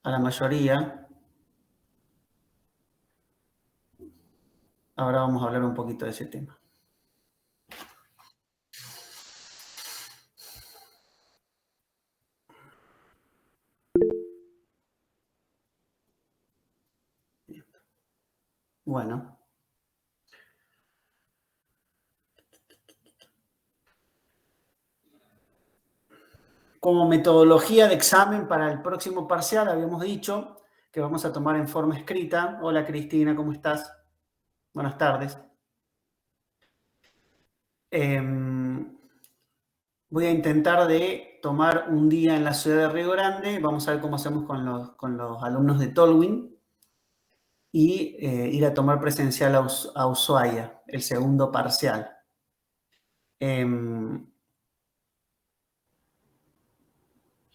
a la mayoría. Ahora vamos a hablar un poquito de ese tema. Bueno. Como metodología de examen para el próximo parcial, habíamos dicho que vamos a tomar en forma escrita. Hola Cristina, ¿cómo estás? Buenas tardes. Voy a intentar de tomar un día en la ciudad de Río Grande. Vamos a ver cómo hacemos con los alumnos de Tolwyn. Y ir a tomar presencial a Ushuaia, el segundo parcial.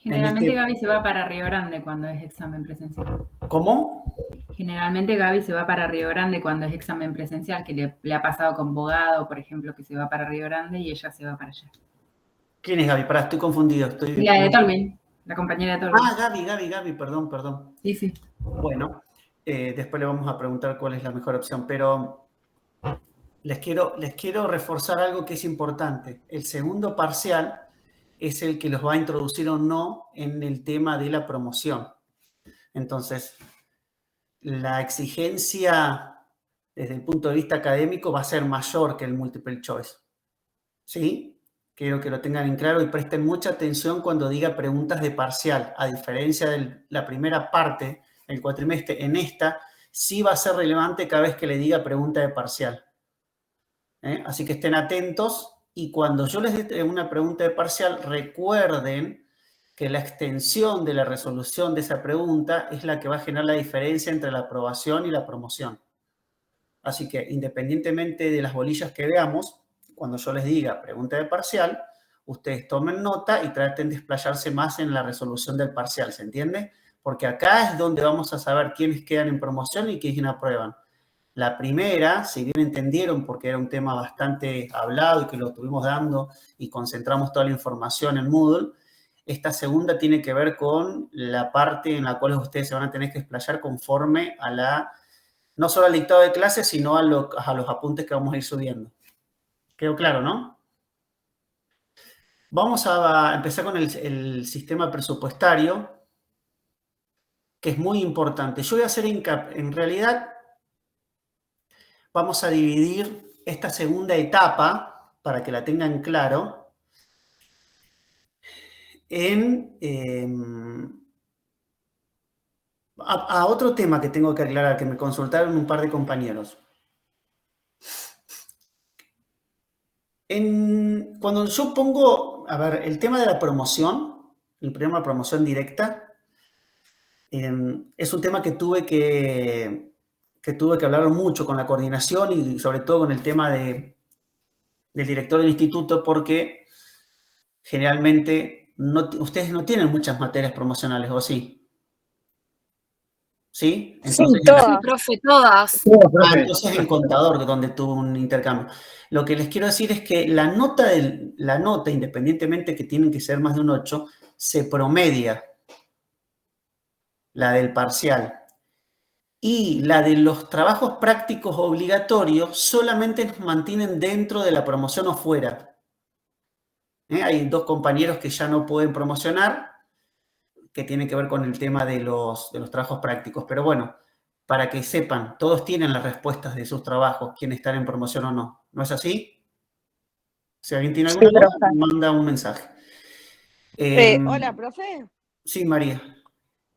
Generalmente Gaby se va para Río Grande cuando es examen presencial. ¿Cómo? Generalmente Gaby se va para Río Grande cuando es examen presencial, que le ha pasado con Bogado, por ejemplo, que se va para Río Grande y ella se va para allá. ¿Quién es Gaby? Pará, estoy confundido. La de Tolwyn, la compañera de Tolwyn. Ah, Gaby, perdón. Sí. Bueno, después le vamos a preguntar cuál es la mejor opción, pero les quiero reforzar algo que es importante. El segundo parcial es el que los va a introducir o no en el tema de la promoción. Entonces, la exigencia desde el punto de vista académico va a ser mayor que el multiple choice. ¿Sí? Quiero que lo tengan en claro y presten mucha atención cuando diga preguntas de parcial. A diferencia de la primera parte del cuatrimestre, en esta sí va a ser relevante cada vez que le diga pregunta de parcial. Así que estén atentos y cuando yo les dé una pregunta de parcial, recuerden que la extensión de la resolución de esa pregunta es la que va a generar la diferencia entre la aprobación y la promoción. Así que independientemente de las bolillas que veamos, cuando yo les diga pregunta de parcial, ustedes tomen nota y traten de explayarse más en la resolución del parcial, ¿se entiende? Porque acá es donde vamos a saber quiénes quedan en promoción y quiénes aprueban. La primera, si bien entendieron, porque era un tema bastante hablado y que lo estuvimos dando y concentramos toda la información en Moodle, esta segunda tiene que ver con la parte en la cual ustedes se van a tener que explayar conforme a la, no solo al dictado de clase, sino a los apuntes que vamos a ir subiendo. ¿Quedó claro, no? Vamos a empezar con el sistema presupuestario, que es muy importante. Yo voy a hacer en realidad, vamos a dividir esta segunda etapa, para que la tengan claro, a otro tema que tengo que aclarar, que me consultaron un par de compañeros. Cuando yo pongo, a ver, el tema de la promoción, el programa de promoción directa, es un tema que tuve que hablar mucho con la coordinación y sobre todo con el tema del director del instituto, porque generalmente ustedes no tienen muchas materias promocionales, ¿o sí? ¿Sí? Entonces, sí, todas. Sí, profe, todas. Entonces en contador, donde tuve un intercambio. Lo que les quiero decir es que la nota, independientemente que tienen que ser más de un 8, se promedia. La del parcial. Y la de los trabajos prácticos obligatorios solamente nos mantienen dentro de la promoción o fuera. Hay 2 compañeros que ya no pueden promocionar, que tienen que ver con el tema de los trabajos prácticos. Pero bueno, para que sepan, todos tienen las respuestas de sus trabajos, quién están en promoción o no. ¿No es así? Si alguien tiene alguna duda, manda un mensaje. Hola, profe. Sí, María.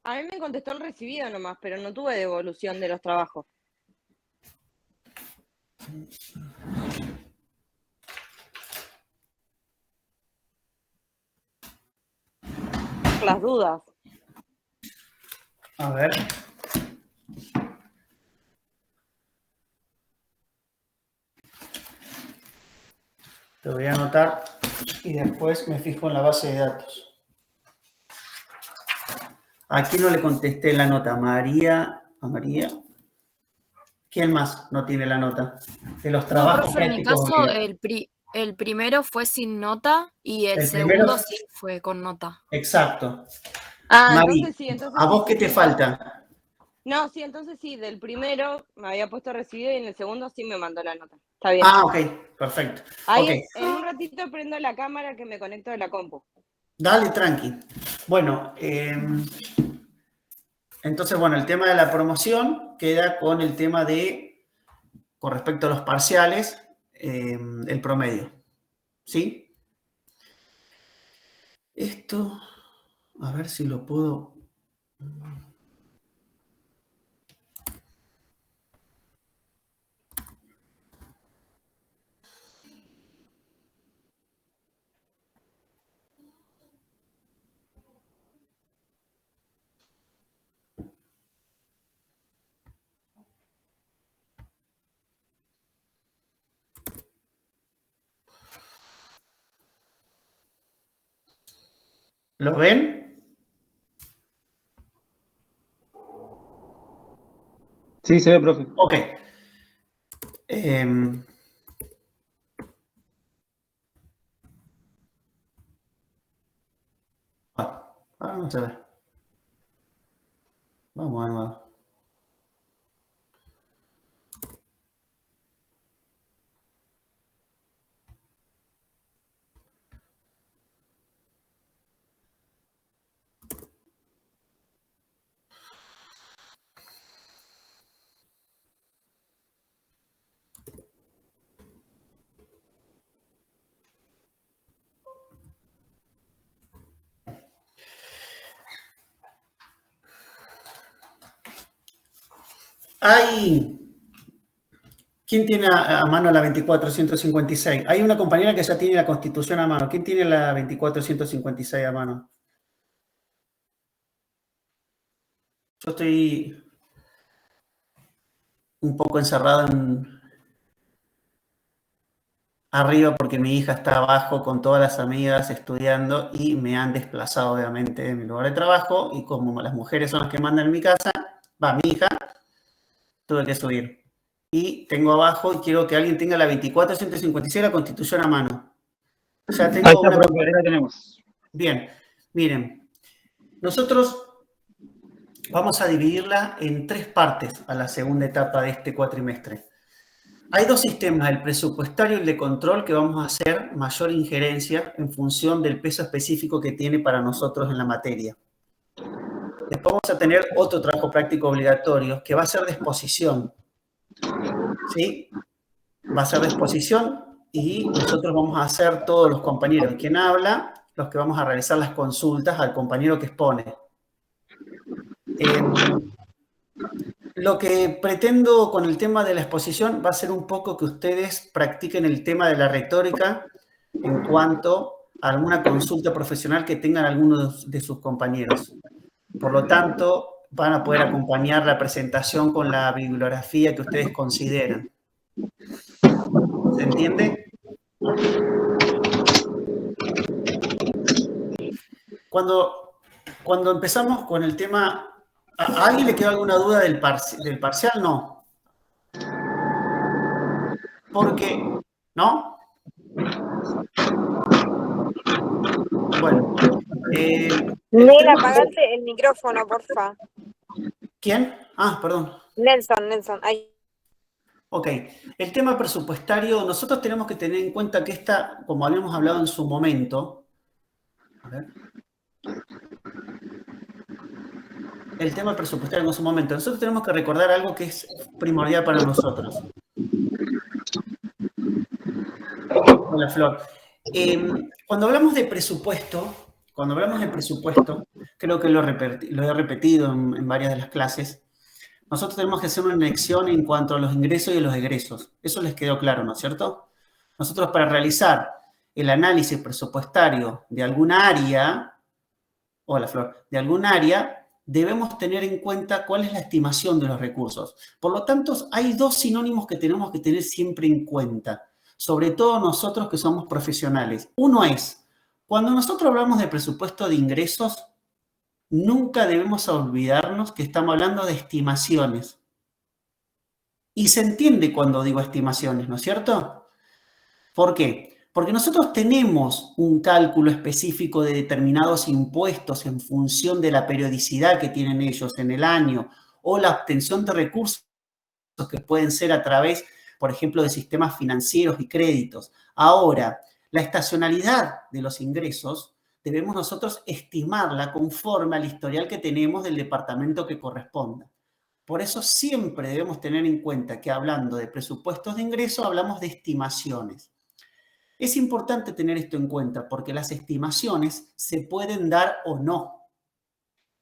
A mí me contestó el recibido nomás, pero no tuve devolución de los trabajos. Las dudas. A ver. Lo voy a anotar y después me fijo en la base de datos. Aquí no le contesté la nota. María. ¿A María? ¿Quién más no tiene la nota? De los trabajos. No, profe, en mi caso, el primero fue sin nota y el segundo sí fue con nota. Exacto. Ah, Mari, entonces sí, entonces ¿a sí, vos sí, qué te sí. falta? No, sí, entonces sí, del primero me había puesto recibido y en el segundo sí me mandó la nota. Está bien. Ah, ok, perfecto. Ahí Ok, en un ratito prendo la cámara que me conecto de la compu. dale, tranqui. Bueno, entonces, bueno, el tema de la promoción queda con el tema de, con respecto a los parciales, el promedio. ¿Sí? Esto, a ver si lo puedo... ¿Lo ven? Sí, se ve, profe. Ok. Ahora no se ve. Vamos a nuevo. ¿Quién tiene a mano la 24.156? Hay una compañera que ya tiene la Constitución a mano. ¿Quién tiene la 24.156 a mano? Yo estoy un poco encerrado arriba porque mi hija está abajo con todas las amigas estudiando y me han desplazado obviamente de mi lugar de trabajo y como las mujeres son las que mandan en mi casa, va mi hija, tuve que subir. Y tengo abajo y quiero que alguien tenga la 24.156 la Constitución a mano. Ya Ahí tengo está, una... profe, ahí la tenemos. Bien, miren, nosotros vamos a dividirla en 3 partes a la segunda etapa de este cuatrimestre. Hay 2 sistemas, el presupuestario y el de control, que vamos a hacer mayor injerencia en función del peso específico que tiene para nosotros en la materia. Después vamos a tener otro trabajo práctico obligatorio, que va a ser de exposición. ¿Sí? Va a ser de exposición y nosotros vamos a hacer todos los compañeros. Quien habla, los que vamos a realizar las consultas al compañero que expone. Lo que pretendo con el tema de la exposición va a ser un poco que ustedes practiquen el tema de la retórica en cuanto a alguna consulta profesional que tengan algunos de sus compañeros. Por lo tanto, van a poder acompañar la presentación con la bibliografía que ustedes consideren. ¿Se entiende? Cuando empezamos con el tema, ¿a alguien le quedó alguna duda del parcial? No. Porque, ¿no? Bueno. Nel, apagate el micrófono, porfa. ¿Quién? Ah, perdón. Nelson. Ahí. Ok. El tema presupuestario, nosotros tenemos que tener en cuenta que esta, como habíamos hablado en su momento, a ver. El tema presupuestario en su momento, nosotros tenemos que recordar algo que es primordial para nosotros. Hola, Flor. Cuando hablamos de presupuesto, creo que lo he repetido en varias de las clases, nosotros tenemos que hacer una anexión en cuanto a los ingresos y los egresos. Eso les quedó claro, ¿no es cierto? Nosotros para realizar el análisis presupuestario de alguna área, hola Flor, de alguna área, debemos tener en cuenta cuál es la estimación de los recursos. Por lo tanto, hay 2 sinónimos que tenemos que tener siempre en cuenta, sobre todo nosotros que somos profesionales. Uno es, cuando nosotros hablamos de presupuesto de ingresos, nunca debemos olvidarnos que estamos hablando de estimaciones. Y se entiende cuando digo estimaciones, ¿no es cierto? ¿Por qué? Porque nosotros tenemos un cálculo específico de determinados impuestos en función de la periodicidad que tienen ellos en el año o la obtención de recursos que pueden ser a través, por ejemplo, de sistemas financieros y créditos. Ahora, la estacionalidad de los ingresos debemos nosotros estimarla conforme al historial que tenemos del departamento que corresponda. Por eso siempre debemos tener en cuenta que hablando de presupuestos de ingreso hablamos de estimaciones. Es importante tener esto en cuenta porque las estimaciones se pueden dar o no.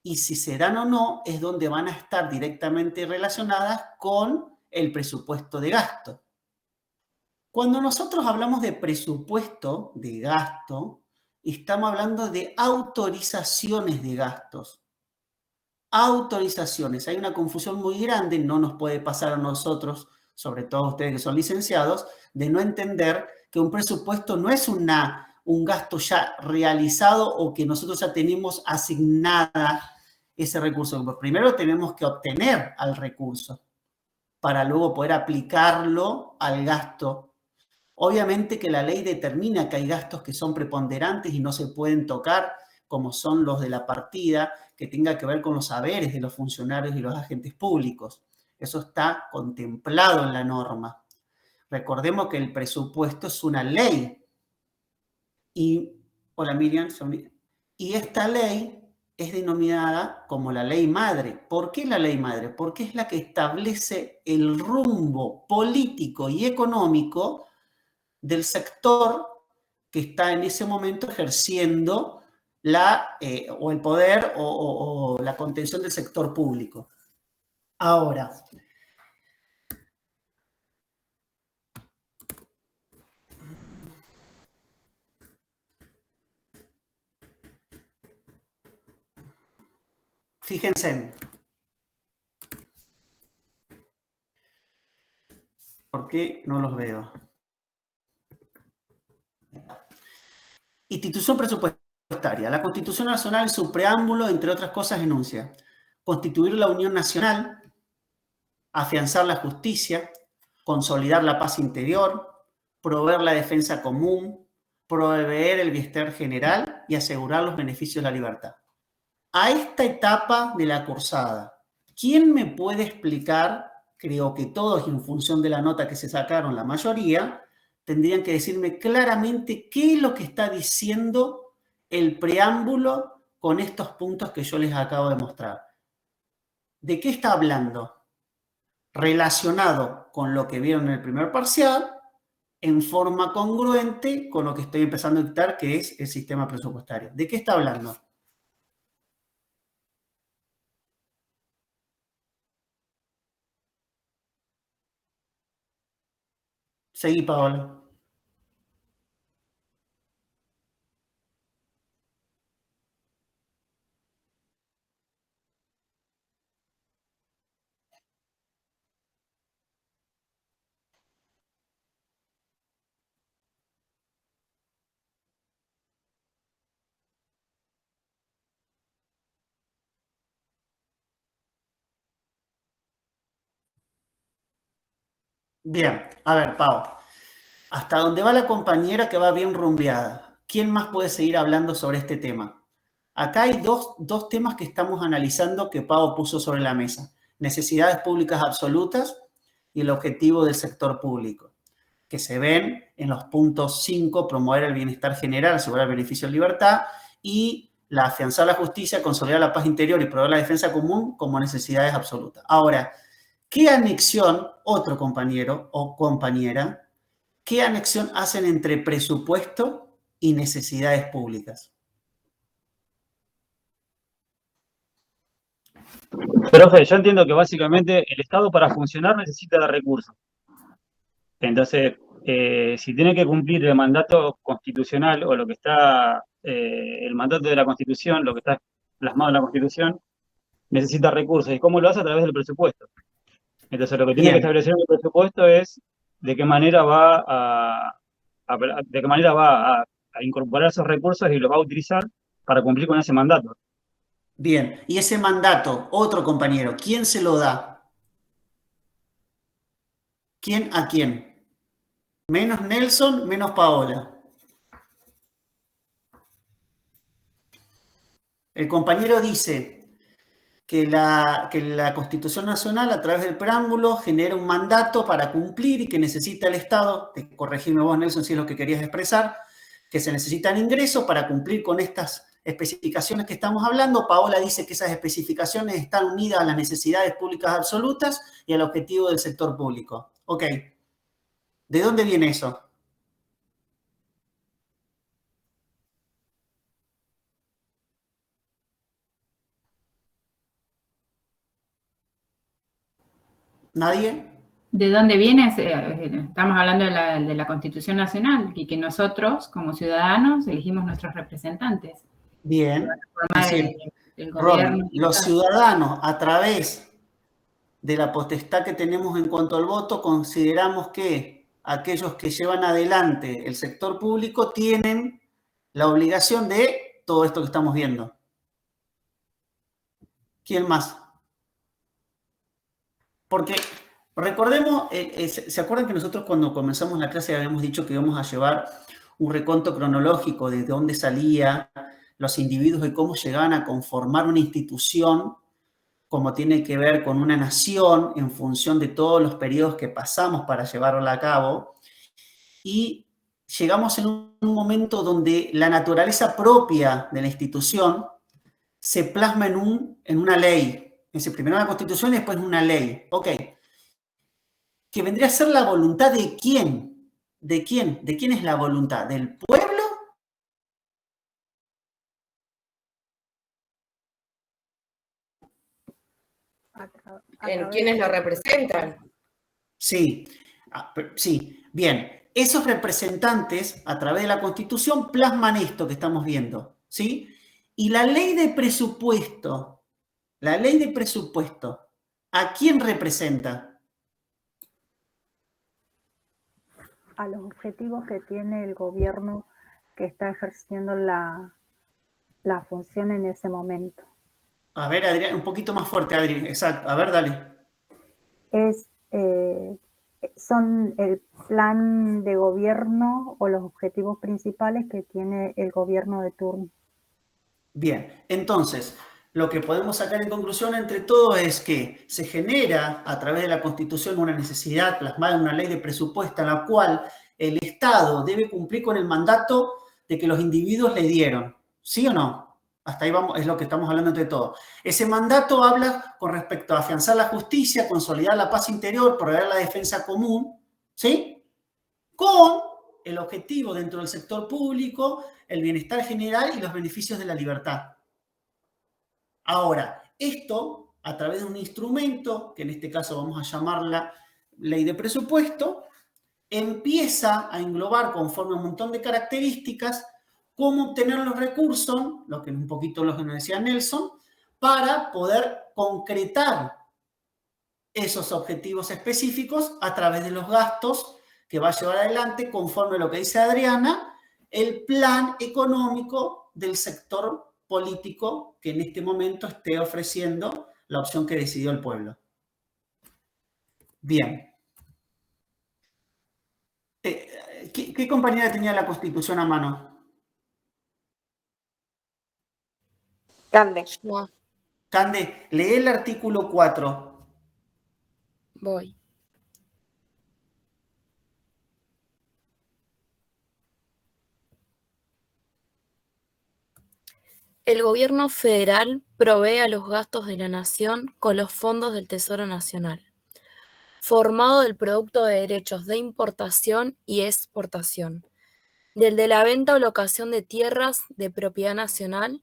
Y si se dan o no es donde van a estar directamente relacionadas con el presupuesto de gasto. Cuando nosotros hablamos de presupuesto de gasto, estamos hablando de autorizaciones de gastos. Autorizaciones. Hay una confusión muy grande, no nos puede pasar a nosotros, sobre todo a ustedes que son licenciados, de no entender que un presupuesto no es un gasto ya realizado o que nosotros ya tenemos asignada ese recurso. Primero tenemos que obtener al recurso para luego poder aplicarlo al gasto. Obviamente que la ley determina que hay gastos que son preponderantes y no se pueden tocar, como son los de la partida, que tenga que ver con los haberes de los funcionarios y los agentes públicos. Eso está contemplado en la norma. Recordemos que el presupuesto es una ley. Hola Miriam. Y esta ley es denominada como la ley madre. ¿Por qué la ley madre? Porque es la que establece el rumbo político y económico del sector que está en ese momento ejerciendo o el poder o la contención del sector público. Ahora, fíjense, ¿por qué no los veo? Institución presupuestaria. La Constitución Nacional en su preámbulo, entre otras cosas, enuncia: constituir la Unión Nacional, afianzar la justicia, consolidar la paz interior, proveer la defensa común, proveer el bienestar general y asegurar los beneficios de la libertad. A esta etapa de la cursada, ¿quién me puede explicar? Creo que todos, en función de la nota que se sacaron, la mayoría, tendrían que decirme claramente qué es lo que está diciendo el preámbulo con estos puntos que yo les acabo de mostrar. ¿De qué está hablando? Relacionado con lo que vieron en el primer parcial, en forma congruente con lo que estoy empezando a dictar, que es el sistema presupuestario. ¿De qué está hablando? Seguí, Paola. Bien, a ver, Pau. Hasta donde va la compañera que va bien rumbeada. ¿Quién más puede seguir hablando sobre este tema? Acá hay dos temas que estamos analizando que Pau puso sobre la mesa. Necesidades públicas absolutas y el objetivo del sector público, que se ven en los puntos 5, promover el bienestar general, asegurar el beneficio de libertad, y la afianzar la justicia, consolidar la paz interior y proveer la defensa común como necesidades absolutas. Ahora, ¿qué anexión, otro compañero o compañera, qué anexión hacen entre presupuesto y necesidades públicas? Profe, yo entiendo que básicamente el Estado para funcionar necesita de recursos. Entonces, si tiene que cumplir el mandato constitucional o lo que está, el mandato de la Constitución, lo que está plasmado en la Constitución, necesita recursos. ¿Y cómo lo hace? A través del presupuesto. Entonces, lo que tiene que establecer el presupuesto es de qué manera va a incorporar esos recursos y los va a utilizar para cumplir con ese mandato. Bien, y ese mandato, otro compañero, ¿quién se lo da? ¿Quién a quién? Menos Nelson, menos Paola. El compañero dice que la Constitución Nacional, a través del preámbulo, genera un mandato para cumplir y que necesita el Estado, corregime vos, Nelson, si es lo que querías expresar, que se necesitan ingresos para cumplir con estas especificaciones que estamos hablando. Paola dice que esas especificaciones están unidas a las necesidades públicas absolutas y al objetivo del sector público. Ok. ¿De dónde viene eso? ¿Nadie? ¿De dónde viene? Estamos hablando de la Constitución Nacional y que nosotros, como ciudadanos, elegimos nuestros representantes. Bien. Es decir, el gobierno. Los ciudadanos, a través de la potestad que tenemos en cuanto al voto, consideramos que aquellos que llevan adelante el sector público tienen la obligación de todo esto que estamos viendo. ¿Quién más? Porque recordemos, ¿se acuerdan que nosotros cuando comenzamos la clase habíamos dicho que íbamos a llevar un reconto cronológico de dónde salían los individuos y cómo llegaban a conformar una institución, como tiene que ver con una nación en función de todos los periodos que pasamos para llevarla a cabo? Y llegamos en un momento donde la naturaleza propia de la institución se plasma en una ley. Es decir, primero en la Constitución y después en una ley. Ok. Que vendría a ser la voluntad de quién. ¿De quién? ¿De quién es la voluntad? ¿Del pueblo? ¿Quiénes lo representan? Sí, sí. Bien, esos representantes a través de la Constitución plasman esto que estamos viendo, ¿sí? Y la ley de presupuesto, ¿a quién representa? A los objetivos que tiene el gobierno que está ejerciendo la función en ese momento. A ver, Adrián, un poquito más fuerte, Adri, exacto. A ver, dale. Son el plan de gobierno o los objetivos principales que tiene el gobierno de turno. Bien, entonces, lo que podemos sacar en conclusión entre todos es que se genera a través de la Constitución una necesidad plasmada en una ley de presupuesto en la cual el Estado debe cumplir con el mandato de que los individuos le dieron. ¿Sí o no? Hasta ahí vamos, es lo que estamos hablando entre todos. Ese mandato habla con respecto a afianzar la justicia, consolidar la paz interior, proveer la defensa común, ¿sí? Con el objetivo dentro del sector público, el bienestar general y los beneficios de la libertad. Ahora, esto a través de un instrumento, que en este caso vamos a llamarla ley de presupuesto, empieza a englobar conforme a un montón de características cómo obtener los recursos, lo que un poquito lo que nos decía Nelson, para poder concretar esos objetivos específicos a través de los gastos que va a llevar adelante, conforme a lo que dice Adriana, el plan económico del sector político que en este momento esté ofreciendo la opción que decidió el pueblo. Bien. ¿Qué compañera tenía la Constitución a mano? Cande. No, Cande, lee el artículo 4. voy. El gobierno federal provee a los gastos de la nación con los fondos del Tesoro Nacional, formado del producto de derechos de importación y exportación, del de la venta o locación de tierras de propiedad nacional,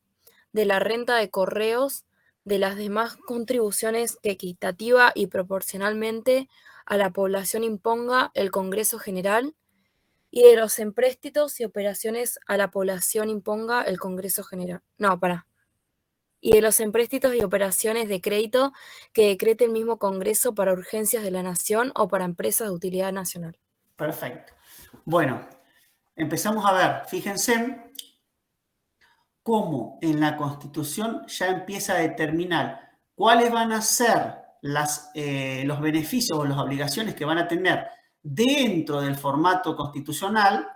de la renta de correos, de las demás contribuciones que equitativa y proporcionalmente a la población imponga el Congreso General, y de los empréstitos y operaciones a la población imponga el Congreso General. Y de los empréstitos y operaciones de crédito que decrete el mismo Congreso para urgencias de la nación o para empresas de utilidad nacional. Perfecto. Bueno, empezamos a ver, fíjense cómo en la Constitución ya empieza a determinar cuáles van a ser los beneficios o las obligaciones que van a tener dentro del formato constitucional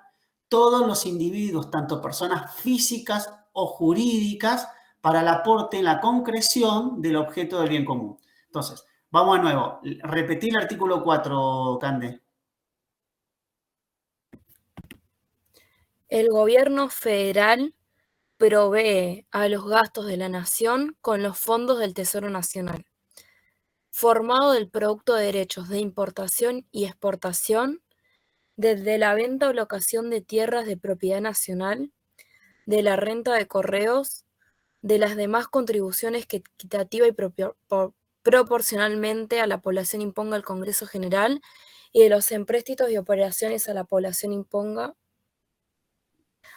todos los individuos, tanto personas físicas o jurídicas, para el aporte en la concreción del objeto del bien común. Entonces, vamos de nuevo. Repetí el artículo 4, Cande. El gobierno federal provee a los gastos de la nación con los fondos del Tesoro Nacional, formado del producto de derechos de importación y exportación, desde la venta o locación de tierras de propiedad nacional, de la renta de correos, de las demás contribuciones que equitativa y proporcionalmente a la población imponga el Congreso General, y de los empréstitos y operaciones a la población imponga.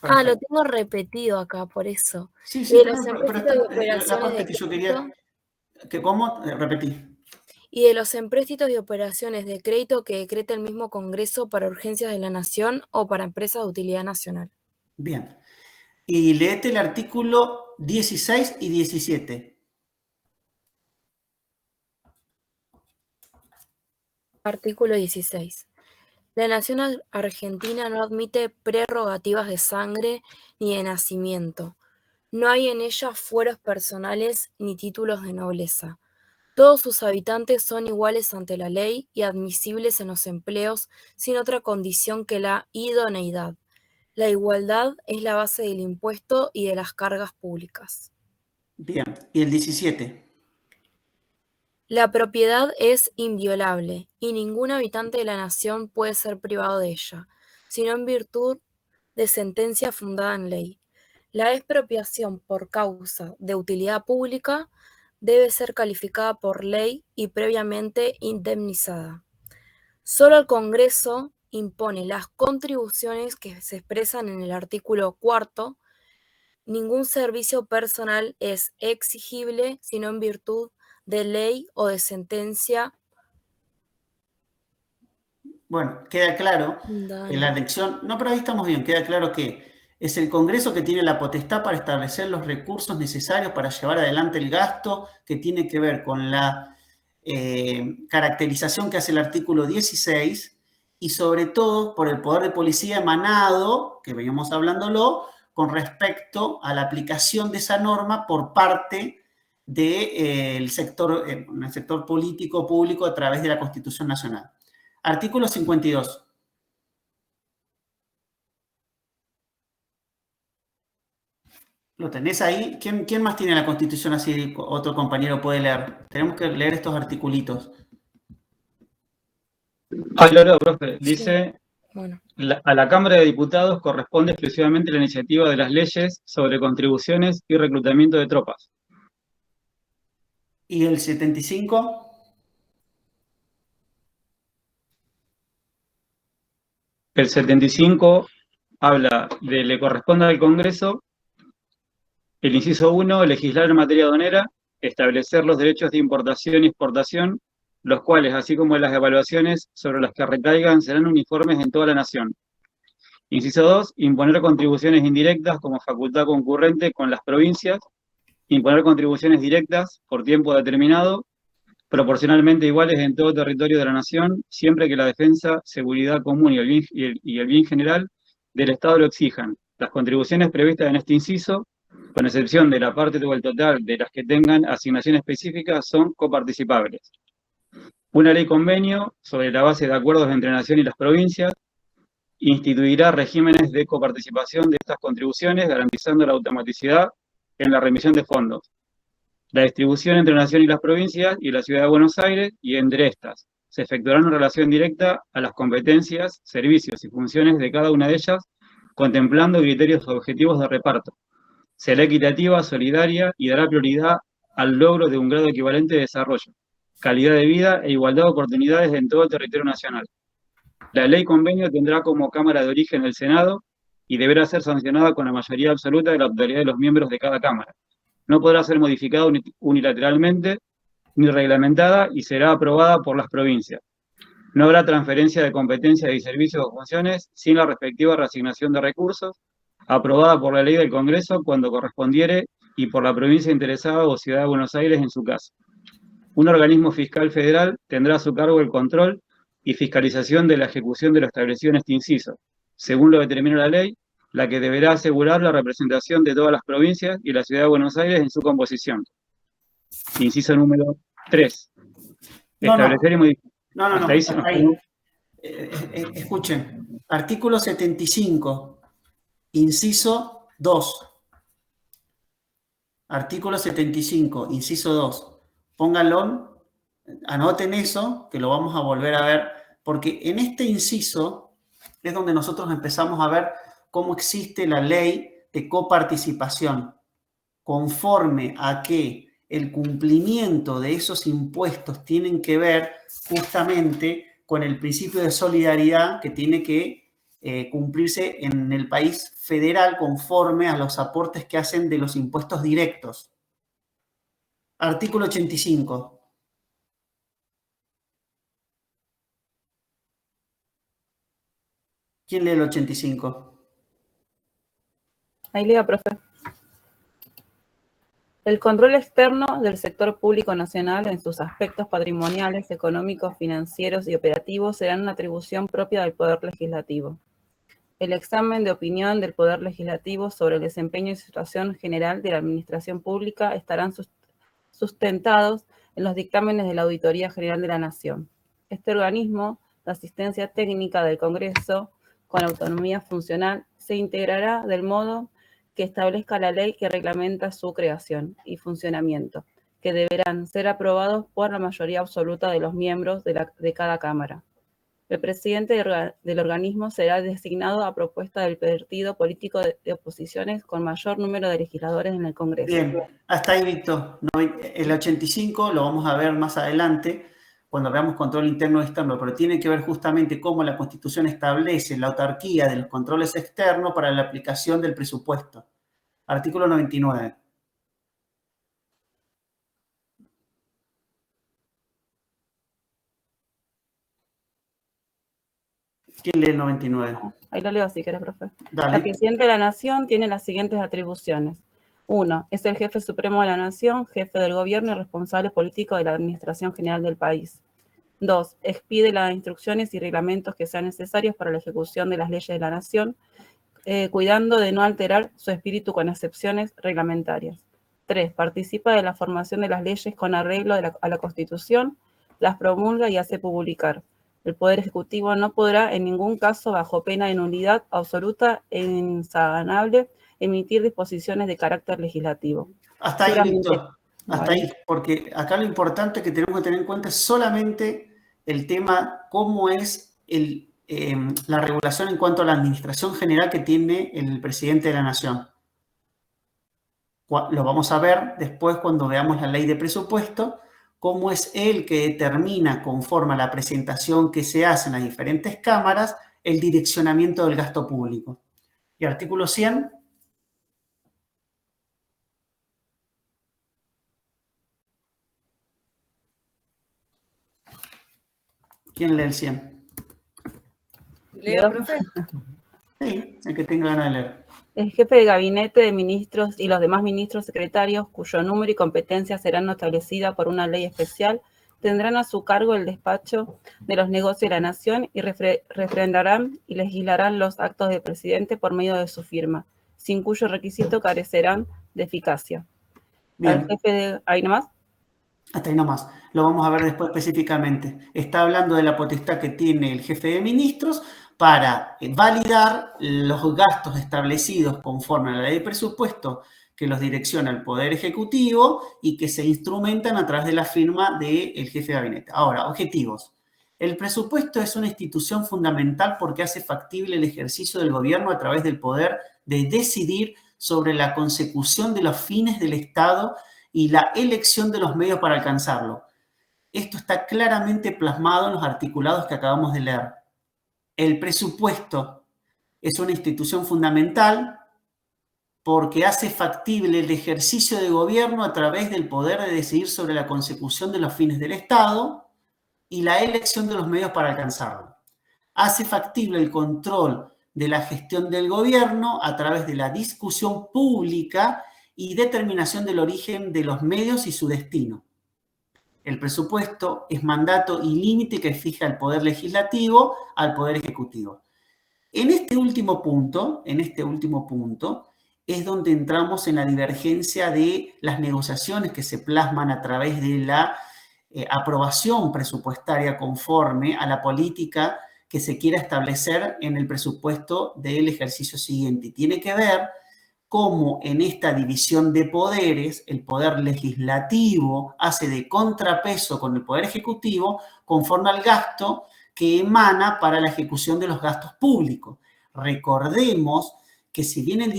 Perfecto. Lo tengo repetido acá, por eso. Sí, Y sí, de pero, los pero empréstitos y la operaciones parte de que yo crédito, quería... ¿Cómo? Repetí. y de los empréstitos y operaciones de crédito que decreta el mismo Congreso para urgencias de la Nación o para empresas de utilidad nacional. Bien. Y léete el artículo 16 y 17. Artículo 16. La nación argentina no admite prerrogativas de sangre ni de nacimiento. No hay en ella fueros personales ni títulos de nobleza. Todos sus habitantes son iguales ante la ley y admisibles en los empleos sin otra condición que la idoneidad. La igualdad es la base del impuesto y de las cargas públicas. Bien. Y el 17. La propiedad es inviolable y ningún habitante de la nación puede ser privado de ella, sino en virtud de sentencia fundada en ley. La expropiación por causa de utilidad pública debe ser calificada por ley y previamente indemnizada. Solo el Congreso impone las contribuciones que se expresan en el artículo 4. Ningún servicio personal es exigible sino en virtud de ley o de sentencia. Bueno, queda claro en la lección, no, pero ahí estamos bien, queda claro que es el Congreso que tiene la potestad para establecer los recursos necesarios para llevar adelante el gasto, que tiene que ver con la caracterización que hace el artículo 16 y sobre todo por el poder de policía emanado, que veníamos hablándolo, con respecto a la aplicación de esa norma por parte del sector, el sector político público a través de la Constitución Nacional. Artículo 52. ¿Lo tenés ahí? ¿Quién más tiene la Constitución así? Otro compañero puede leer. Tenemos que leer estos articulitos. Claro, profe. Dice, Sí. Bueno. A la Cámara de Diputados corresponde exclusivamente la iniciativa de las leyes sobre contribuciones y reclutamiento de tropas. ¿Y el 75? El 75 habla de le corresponde al Congreso, el inciso 1, legislar en materia aduanera, establecer los derechos de importación y exportación, los cuales, así como las evaluaciones sobre las que recaigan, serán uniformes en toda la nación. Inciso 2, imponer contribuciones indirectas como facultad concurrente con las provincias, imponer contribuciones directas por tiempo determinado, proporcionalmente iguales en todo territorio de la nación, siempre que la defensa, seguridad común y el bien general del Estado lo exijan. Las contribuciones previstas en este inciso, con excepción de la parte o el total de las que tengan asignación específica, son coparticipables. Una ley convenio, sobre la base de acuerdos entre la nación y las provincias, instituirá regímenes de coparticipación de estas contribuciones, garantizando la automaticidad en la remisión de fondos, la distribución entre la nación y las provincias y la ciudad de Buenos Aires, y entre estas se efectuará en relación directa a las competencias, servicios y funciones de cada una de ellas, contemplando criterios objetivos de reparto. Será equitativa, solidaria y dará prioridad al logro de un grado equivalente de desarrollo, calidad de vida e igualdad de oportunidades en todo el territorio nacional. La ley convenio tendrá como Cámara de Origen el Senado y deberá ser sancionada con la mayoría absoluta de la totalidad de los miembros de cada Cámara. No podrá ser modificada unilateralmente ni reglamentada y será aprobada por las provincias. No habrá transferencia de competencias y servicios o funciones sin la respectiva reasignación de recursos, aprobada por la ley del Congreso cuando correspondiere y por la provincia interesada o ciudad de Buenos Aires en su caso. Un organismo fiscal federal tendrá a su cargo el control y fiscalización de la ejecución de lo establecido en este inciso, según lo determina la ley, la que deberá asegurar la representación de todas las provincias y la Ciudad de Buenos Aires en su composición. Inciso número 3. Establecer y modificar. No. Hasta ahí. Escuchen. Artículo 75, inciso 2. Artículo 75, inciso 2. Pónganlo, anoten eso, que lo vamos a volver a ver, porque en este inciso es donde nosotros empezamos a ver cómo existe la ley de coparticipación, conforme a que el cumplimiento de esos impuestos tienen que ver justamente con el principio de solidaridad que tiene que cumplirse en el país federal conforme a los aportes que hacen de los impuestos directos. Artículo 85. ¿Quién lee el 85? Ahí lea, profe. El control externo del sector público nacional en sus aspectos patrimoniales, económicos, financieros y operativos serán una atribución propia del Poder Legislativo. El examen de opinión del Poder Legislativo sobre el desempeño y situación general de la Administración Pública estarán sustentados en los dictámenes de la Auditoría General de la Nación. Este organismo de asistencia técnica del Congreso, con autonomía funcional, se integrará del modo que establezca la ley que reglamenta su creación y funcionamiento, que deberán ser aprobados por la mayoría absoluta de los miembros de cada Cámara. El presidente del organismo será designado a propuesta del partido político de oposiciones con mayor número de legisladores en el Congreso. Bien, hasta ahí, Víctor. El 85 lo vamos a ver más adelante, cuando veamos control interno y externo, pero tiene que ver justamente cómo la Constitución establece la autarquía de los controles externos para la aplicación del presupuesto. Artículo 99. ¿Quién lee el 99? Ahí lo leo si querés, profe. Dale. El presidente de la Nación tiene las siguientes atribuciones. 1. Es el jefe supremo de la Nación, jefe del gobierno y responsable político de la Administración General del país. 2. Expide las instrucciones y reglamentos que sean necesarios para la ejecución de las leyes de la Nación, cuidando de no alterar su espíritu con excepciones reglamentarias. 3. Participa de la formación de las leyes con arreglo a la Constitución, las promulga y hace publicar. El Poder Ejecutivo no podrá en ningún caso, bajo pena de nulidad absoluta e insanable, emitir disposiciones de carácter legislativo. Hasta ahí, Víctor. Hasta ahí, porque acá lo importante que tenemos que tener en cuenta es solamente el tema, cómo es la regulación en cuanto a la administración general que tiene el presidente de la Nación. Lo vamos a ver después cuando veamos la ley de presupuesto, cómo es él que determina, conforme a la presentación que se hace en las diferentes cámaras, el direccionamiento del gasto público. Y artículo 100. ¿Quién lee el 100? ¿Leo, profe? Sí, el que tenga ganas de leer. El jefe de gabinete de ministros y los demás ministros secretarios, cuyo número y competencias serán establecidas por una ley especial, tendrán a su cargo el despacho de los negocios de la Nación y refrendarán y legislarán los actos del presidente por medio de su firma, sin cuyo requisito carecerán de eficacia. Bien. Al jefe de... ¿Ahí nomás? Hasta ahí nomás. Lo vamos a ver después específicamente. Está hablando de la potestad que tiene el jefe de ministros para validar los gastos establecidos conforme a la ley de presupuesto que los direcciona el Poder Ejecutivo y que se instrumentan a través de la firma del jefe de gabinete. Ahora, objetivos. El presupuesto es una institución fundamental porque hace factible el ejercicio del gobierno a través del poder de decidir sobre la consecución de los fines del Estado y la elección de los medios para alcanzarlo. Esto está claramente plasmado en los articulados que acabamos de leer. El presupuesto es una institución fundamental porque hace factible el ejercicio de gobierno a través del poder de decidir sobre la consecución de los fines del Estado y la elección de los medios para alcanzarlo. Hace factible el control de la gestión del gobierno a través de la discusión pública y determinación del origen de los medios y su destino. El presupuesto es mandato y límite que fija el Poder Legislativo al Poder Ejecutivo. En este último punto, es donde entramos en la divergencia de las negociaciones que se plasman a través de la aprobación presupuestaria conforme a la política que se quiera establecer en el presupuesto del ejercicio siguiente. Tiene que ver cómo en esta división de poderes el poder legislativo hace de contrapeso con el poder ejecutivo conforme al gasto que emana para la ejecución de los gastos públicos. Recordemos que si bien el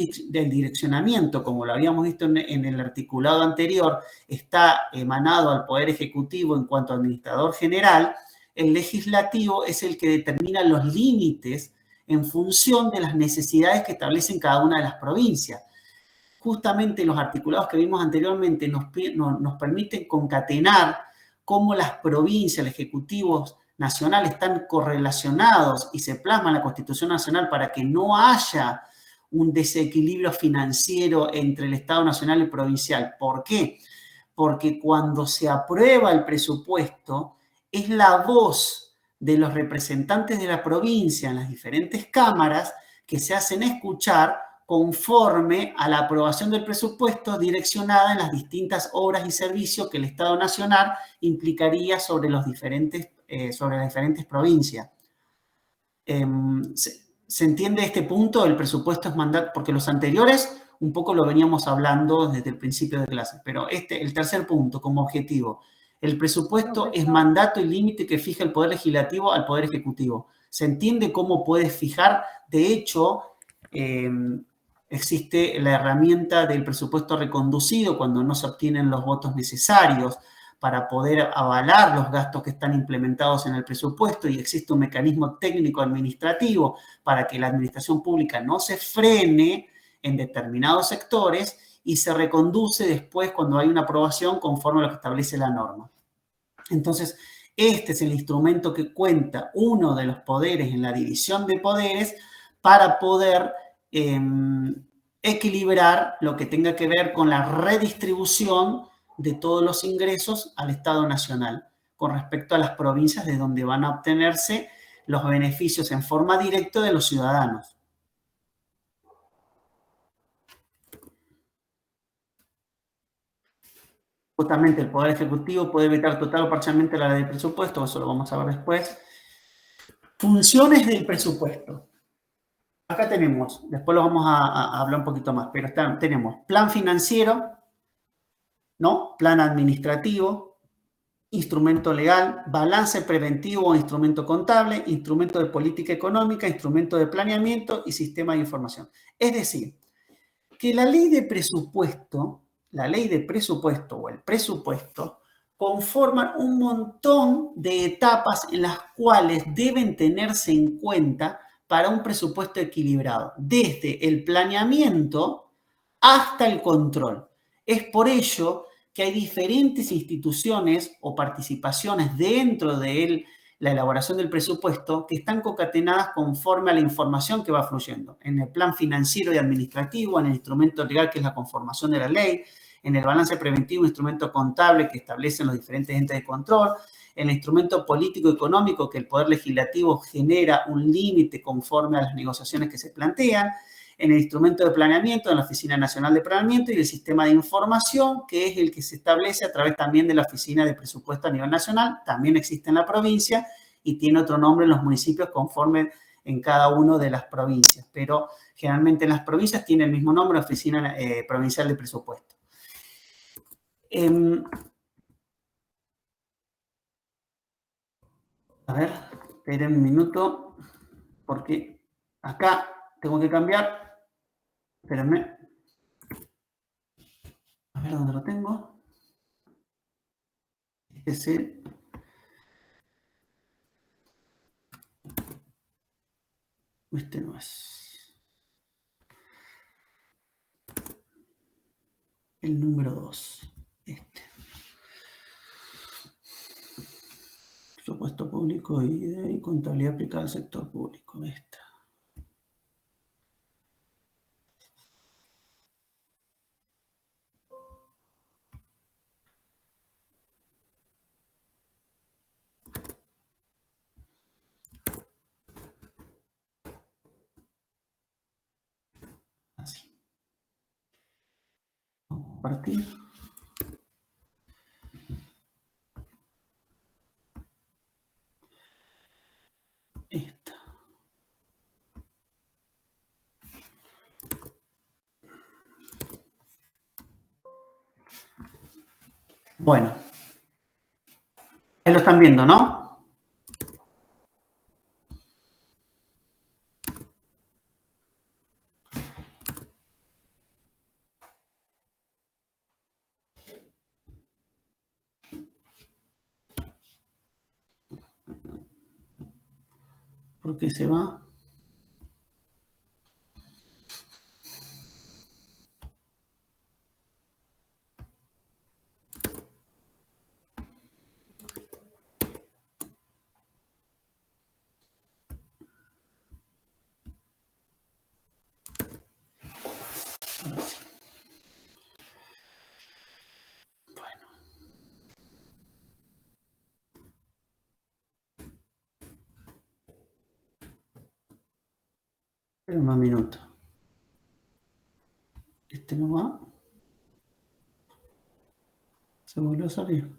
direccionamiento, como lo habíamos visto en el articulado anterior, está emanado al Poder Ejecutivo en cuanto a administrador general, el legislativo es el que determina los límites en función de las necesidades que establecen cada una de las provincias. Justamente los articulados que vimos anteriormente nos permiten concatenar cómo las provincias, los ejecutivos nacionales están correlacionados y se plasma en la Constitución Nacional para que no haya un desequilibrio financiero entre el Estado nacional y provincial. ¿Por qué? Porque cuando se aprueba el presupuesto, es la voz de los representantes de la provincia en las diferentes cámaras que se hacen escuchar conforme a la aprobación del presupuesto direccionada en las distintas obras y servicios que el Estado nacional implicaría sobre las diferentes provincias. ¿Se entiende este punto? El presupuesto es mandato, porque los anteriores un poco lo veníamos hablando desde el principio de clase, pero el tercer punto como objetivo, el presupuesto es mandato y límite que fija el Poder Legislativo al Poder Ejecutivo. ¿Se entiende cómo puede fijar? De hecho, existe la herramienta del presupuesto reconducido cuando no se obtienen los votos necesarios para poder avalar los gastos que están implementados en el presupuesto, y existe un mecanismo técnico administrativo para que la administración pública no se frene en determinados sectores y se reconduce después cuando hay una aprobación conforme a lo que establece la norma. Entonces, este es el instrumento que cuenta uno de los poderes en la división de poderes para poder equilibrar lo que tenga que ver con la redistribución de todos los ingresos al Estado Nacional con respecto a las provincias de donde van a obtenerse los beneficios en forma directa de los ciudadanos. Justamente el Poder Ejecutivo puede vetar total o parcialmente la ley de presupuesto, eso lo vamos a ver después. Funciones del presupuesto. Acá tenemos, después lo vamos a hablar un poquito más, pero tenemos plan financiero, ¿no? Plan administrativo, instrumento legal, balance preventivo o instrumento contable, instrumento de política económica, instrumento de planeamiento y sistema de información. Es decir, que la ley de presupuesto o el presupuesto conforman un montón de etapas en las cuales deben tenerse en cuenta para un presupuesto equilibrado, desde el planeamiento hasta el control. Es por ello que hay diferentes instituciones o participaciones dentro de la elaboración del presupuesto que están concatenadas conforme a la información que va fluyendo. En el plan financiero y administrativo, en el instrumento legal que es la conformación de la ley, en el balance preventivo, instrumento contable que establecen los diferentes entes de control, en el instrumento político económico que el Poder Legislativo genera un límite conforme a las negociaciones que se plantean, en el instrumento de planeamiento, en la Oficina Nacional de Planeamiento y el sistema de información, que es el que se establece a través también de la Oficina de Presupuesto a nivel nacional, también existe en la provincia y tiene otro nombre en los municipios conforme en cada una de las provincias, pero generalmente en las provincias tiene el mismo nombre, Oficina Provincial de Presupuesto. A ver, esperen un minuto, porque acá tengo que cambiar. Espérenme. A ver dónde lo tengo. Este no es. El número 2. Presupuesto público y contabilidad aplicada al sector público. Esta. compartir. Esta. Bueno. Ahí lo están viendo, ¿no? ¿Por qué se va? Espera un minuto. Este no va. Se volvió a salir.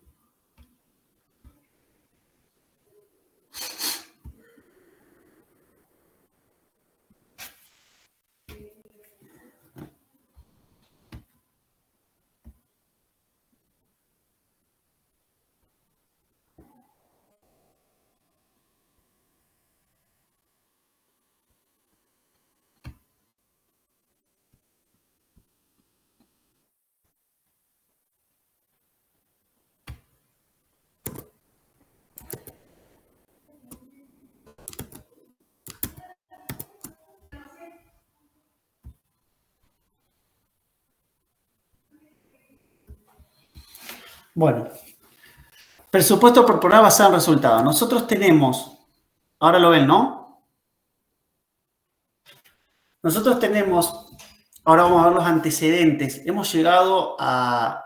Bueno, presupuesto por programa basado en resultados. Nosotros tenemos, ahora lo ven, ¿no? Nosotros tenemos, ahora vamos a ver los antecedentes. Hemos llegado a,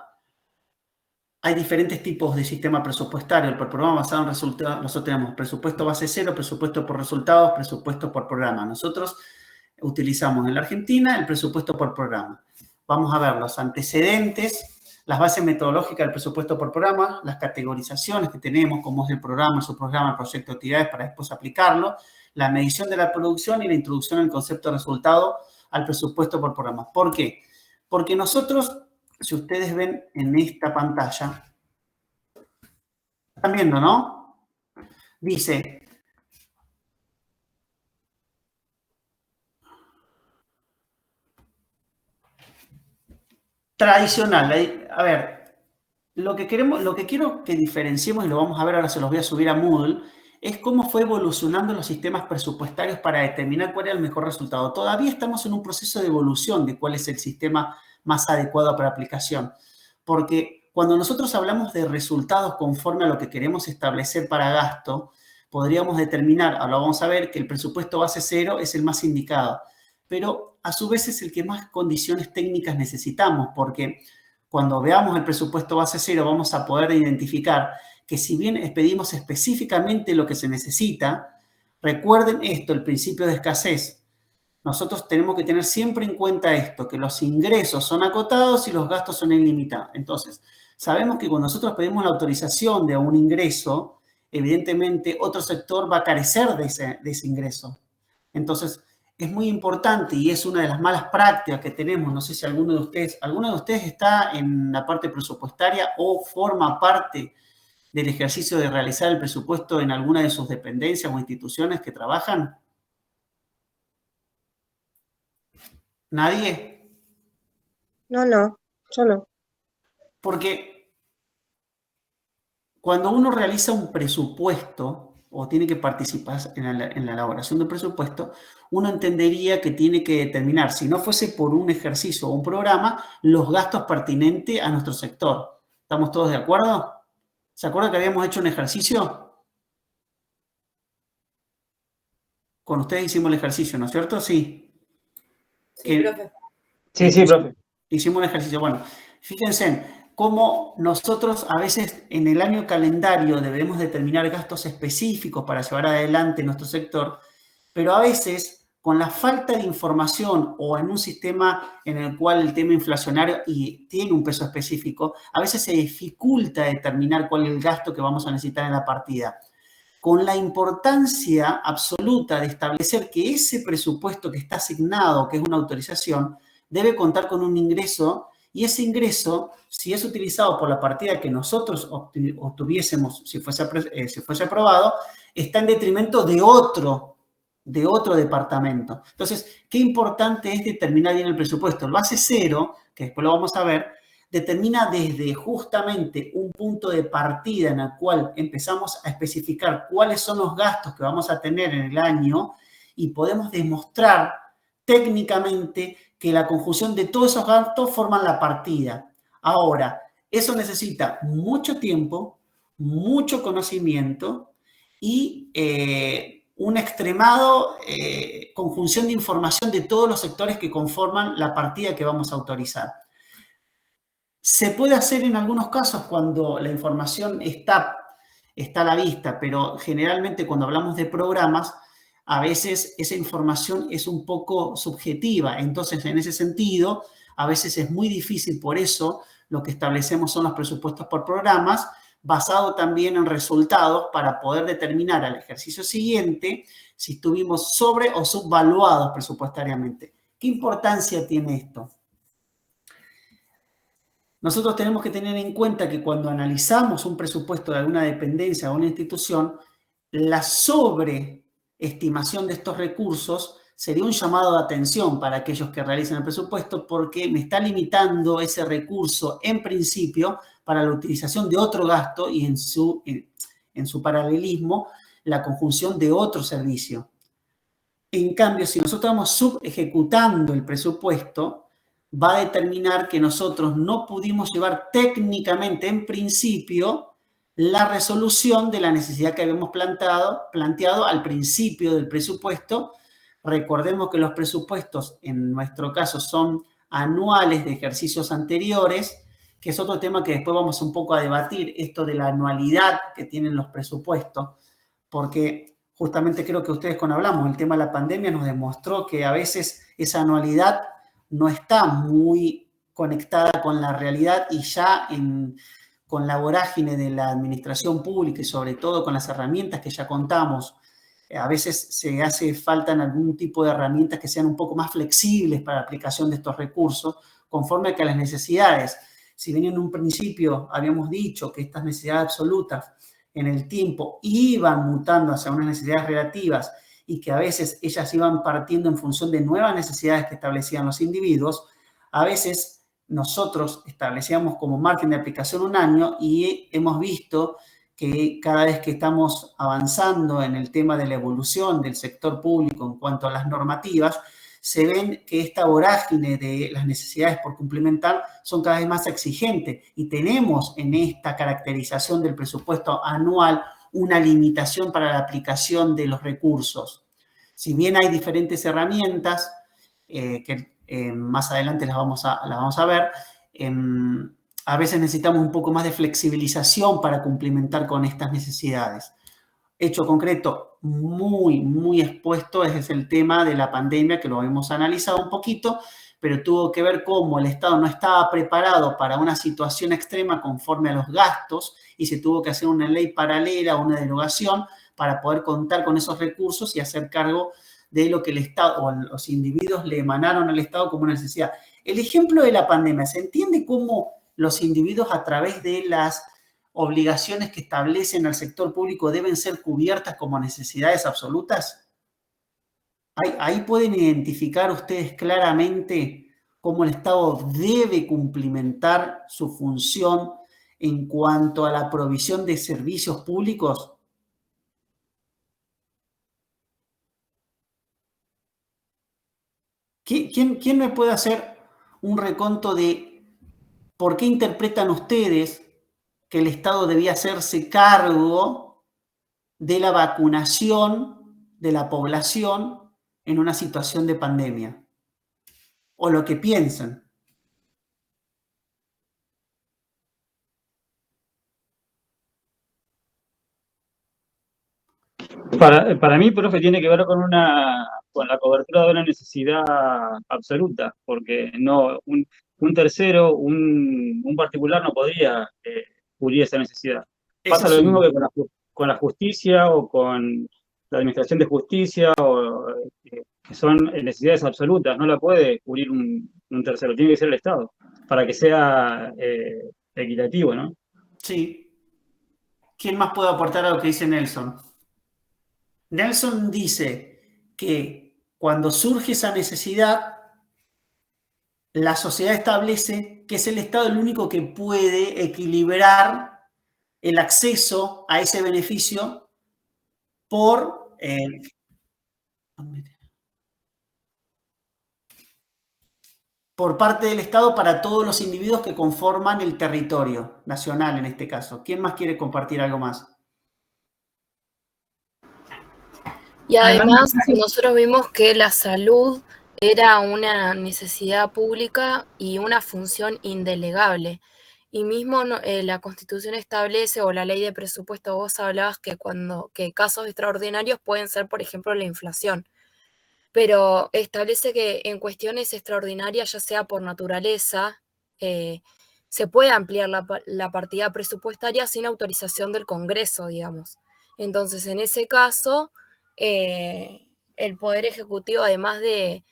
hay diferentes tipos de sistema presupuestario. Por programa basado en resultados, nosotros tenemos presupuesto base cero, presupuesto por resultados, presupuesto por programa. Nosotros utilizamos en la Argentina el presupuesto por programa. Vamos a ver los antecedentes, las bases metodológicas del presupuesto por programa, las categorizaciones que tenemos, como es el programa, el subprograma, el proyecto de actividades para después aplicarlo, la medición de la producción y la introducción del concepto de resultado al presupuesto por programa. ¿Por qué? Porque nosotros, si ustedes ven en esta pantalla, están viendo, ¿no? Dice, tradicional. A ver, lo que quiero que diferenciemos, y lo vamos a ver ahora, se los voy a subir a Moodle, es cómo fue evolucionando los sistemas presupuestarios para determinar cuál era el mejor resultado. Todavía estamos en un proceso de evolución de cuál es el sistema más adecuado para aplicación. Porque cuando nosotros hablamos de resultados conforme a lo que queremos establecer para gasto, podríamos determinar, ahora vamos a ver, que el presupuesto base cero es el más indicado. Pero a su vez es el que más condiciones técnicas necesitamos, porque cuando veamos el presupuesto base cero vamos a poder identificar que si bien pedimos específicamente lo que se necesita, recuerden esto, el principio de escasez. Nosotros tenemos que tener siempre en cuenta esto, que los ingresos son acotados y los gastos son ilimitados. Entonces, sabemos que cuando nosotros pedimos la autorización de un ingreso, evidentemente otro sector va a carecer de ese ingreso. Entonces, es muy importante y es una de las malas prácticas que tenemos. No sé si alguno de ustedes está en la parte presupuestaria o forma parte del ejercicio de realizar el presupuesto en alguna de sus dependencias o instituciones que trabajan. ¿Nadie? No, yo no. Porque cuando uno realiza un presupuesto o tiene que participar en la elaboración de un presupuesto, uno entendería que tiene que determinar, si no fuese por un ejercicio o un programa, los gastos pertinentes a nuestro sector. ¿Estamos todos de acuerdo? ¿Se acuerdan que habíamos hecho un ejercicio? Con ustedes hicimos el ejercicio, ¿no es cierto? Sí. Sí, profe. Sí, profe. Hicimos un ejercicio. Bueno, fíjense cómo nosotros a veces en el año calendario debemos determinar gastos específicos para llevar adelante nuestro sector, pero a veces con la falta de información o en un sistema en el cual el tema inflacionario y tiene un peso específico, a veces se dificulta determinar cuál es el gasto que vamos a necesitar en la partida. Con la importancia absoluta de establecer que ese presupuesto que está asignado, que es una autorización, debe contar con un ingreso, y ese ingreso, si es utilizado por la partida que nosotros obtuviésemos si fuese aprobado, está en detrimento de otro departamento. Entonces, qué importante es determinar bien el presupuesto. El base cero, que después lo vamos a ver, determina desde justamente un punto de partida en el cual empezamos a especificar cuáles son los gastos que vamos a tener en el año y podemos demostrar técnicamente que la conjunción de todos esos gastos forman la partida. Ahora, eso necesita mucho tiempo, mucho conocimiento y una extremado conjunción de información de todos los sectores que conforman la partida que vamos a autorizar. Se puede hacer en algunos casos cuando la información está a la vista, pero generalmente cuando hablamos de programas, a veces esa información es un poco subjetiva. Entonces, en ese sentido, a veces es muy difícil. Por eso, lo que establecemos son los presupuestos por programas, basado también en resultados para poder determinar al ejercicio siguiente si estuvimos sobre o subvaluados presupuestariamente. ¿Qué importancia tiene esto? Nosotros tenemos que tener en cuenta que cuando analizamos un presupuesto de alguna dependencia o una institución, la sobreestimación de estos recursos sería un llamado de atención para aquellos que realizan el presupuesto, porque me está limitando ese recurso en principio para la utilización de otro gasto y en su paralelismo la conjunción de otro servicio. En cambio, si nosotros estamos subejecutando el presupuesto, va a determinar que nosotros no pudimos llevar técnicamente, en principio, la resolución de la necesidad que habíamos planteado al principio del presupuesto. Recordemos que los presupuestos, en nuestro caso, son anuales de ejercicios anteriores, que es otro tema que después vamos un poco a debatir, esto de la anualidad que tienen los presupuestos, porque justamente creo que ustedes cuando hablamos del tema de la pandemia nos demostró que a veces esa anualidad no está muy conectada con la realidad y ya con la vorágine de la administración pública y sobre todo con las herramientas que ya contamos, a veces se hace falta en algún tipo de herramientas que sean un poco más flexibles para la aplicación de estos recursos conforme a las necesidades. Si bien en un principio habíamos dicho que estas necesidades absolutas en el tiempo iban mutando hacia unas necesidades relativas y que a veces ellas iban partiendo en función de nuevas necesidades que establecían los individuos, a veces nosotros establecíamos como margen de aplicación un año y hemos visto que cada vez que estamos avanzando en el tema de la evolución del sector público en cuanto a las normativas, se ven que esta vorágine de las necesidades por cumplimentar son cada vez más exigentes y tenemos en esta caracterización del presupuesto anual una limitación para la aplicación de los recursos. Si bien hay diferentes herramientas, que más adelante las vamos a ver, a veces necesitamos un poco más de flexibilización para cumplimentar con estas necesidades. Hecho concreto muy, muy expuesto es el tema de la pandemia, que lo hemos analizado un poquito, pero tuvo que ver cómo el Estado no estaba preparado para una situación extrema conforme a los gastos y se tuvo que hacer una ley paralela, una derogación, para poder contar con esos recursos y hacer cargo de lo que el Estado o los individuos le emanaron al Estado como una necesidad. El ejemplo de la pandemia, ¿se entiende cómo los individuos a través de las obligaciones que establecen al sector público deben ser cubiertas como necesidades absolutas? Ahí pueden identificar ustedes claramente cómo el Estado debe cumplimentar su función en cuanto a la provisión de servicios públicos. ¿Quién me puede hacer un reconto de por qué interpretan ustedes que el Estado debía hacerse cargo de la vacunación de la población en una situación de pandemia? O lo que piensan. Para mí, profe, tiene que ver con la cobertura de una necesidad absoluta, porque no un tercero, un particular no podría cubrir esa necesidad. Esa Pasa es lo mismo una. que con la justicia o con la administración de justicia, que son necesidades absolutas, no la puede cubrir un tercero, tiene que ser el Estado, para que sea equitativo, ¿no? Sí. ¿Quién más puede aportar a lo que dice Nelson? Nelson dice que cuando surge esa necesidad, la sociedad establece que es el Estado el único que puede equilibrar el acceso a ese beneficio por parte del Estado para todos los individuos que conforman el territorio nacional en este caso. ¿Quién más quiere compartir algo más? Y además nosotros vimos que la salud era una necesidad pública y una función indelegable. Y mismo la Constitución establece, o la ley de presupuesto, vos hablabas que casos extraordinarios pueden ser, por ejemplo, la inflación. Pero establece que en cuestiones extraordinarias, ya sea por naturaleza, se puede ampliar la partida presupuestaria sin autorización del Congreso, digamos. Entonces, en ese caso, el Poder Ejecutivo, además de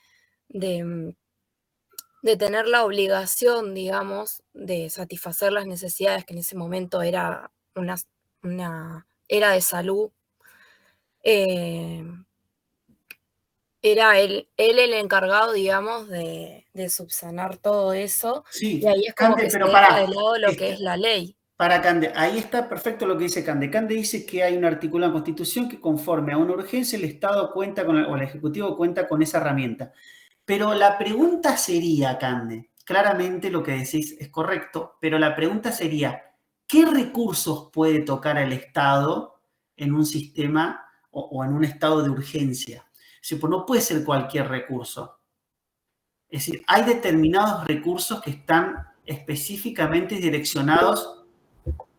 tener la obligación, digamos, de satisfacer las necesidades, que en ese momento era era de salud, era él el encargado, digamos, de subsanar todo eso. Sí, y ahí es como Cande, que se pero deja de lado lo que es la ley. Para Cande, ahí está perfecto lo que dice Cande. Cande dice que hay un artículo en la Constitución que conforme a una urgencia el Estado cuenta o el Ejecutivo cuenta con esa herramienta. Pero la pregunta sería, Cande, claramente lo que decís es correcto, pero la pregunta sería, ¿qué recursos puede tocar el Estado en un sistema o en un estado de urgencia? Pues no puede ser cualquier recurso. Es decir, hay determinados recursos que están específicamente direccionados.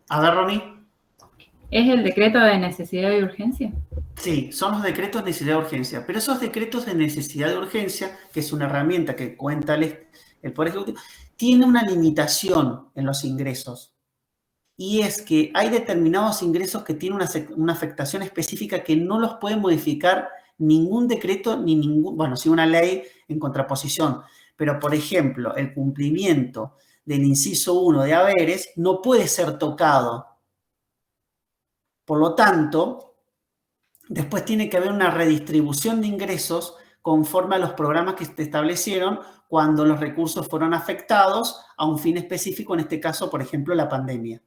A ver, Ronnie. ¿Es el decreto de necesidad y urgencia? Sí, son los decretos de necesidad de urgencia, pero esos decretos de necesidad de urgencia, que es una herramienta que cuenta el Poder Ejecutivo, tiene una limitación en los ingresos. Y es que hay determinados ingresos que tienen una afectación específica que no los puede modificar ningún decreto ni sí una ley en contraposición. Pero, por ejemplo, el cumplimiento del inciso 1 de haberes no puede ser tocado. Por lo tanto, después tiene que haber una redistribución de ingresos conforme a los programas que se establecieron cuando los recursos fueron afectados a un fin específico, en este caso, por ejemplo, la pandemia.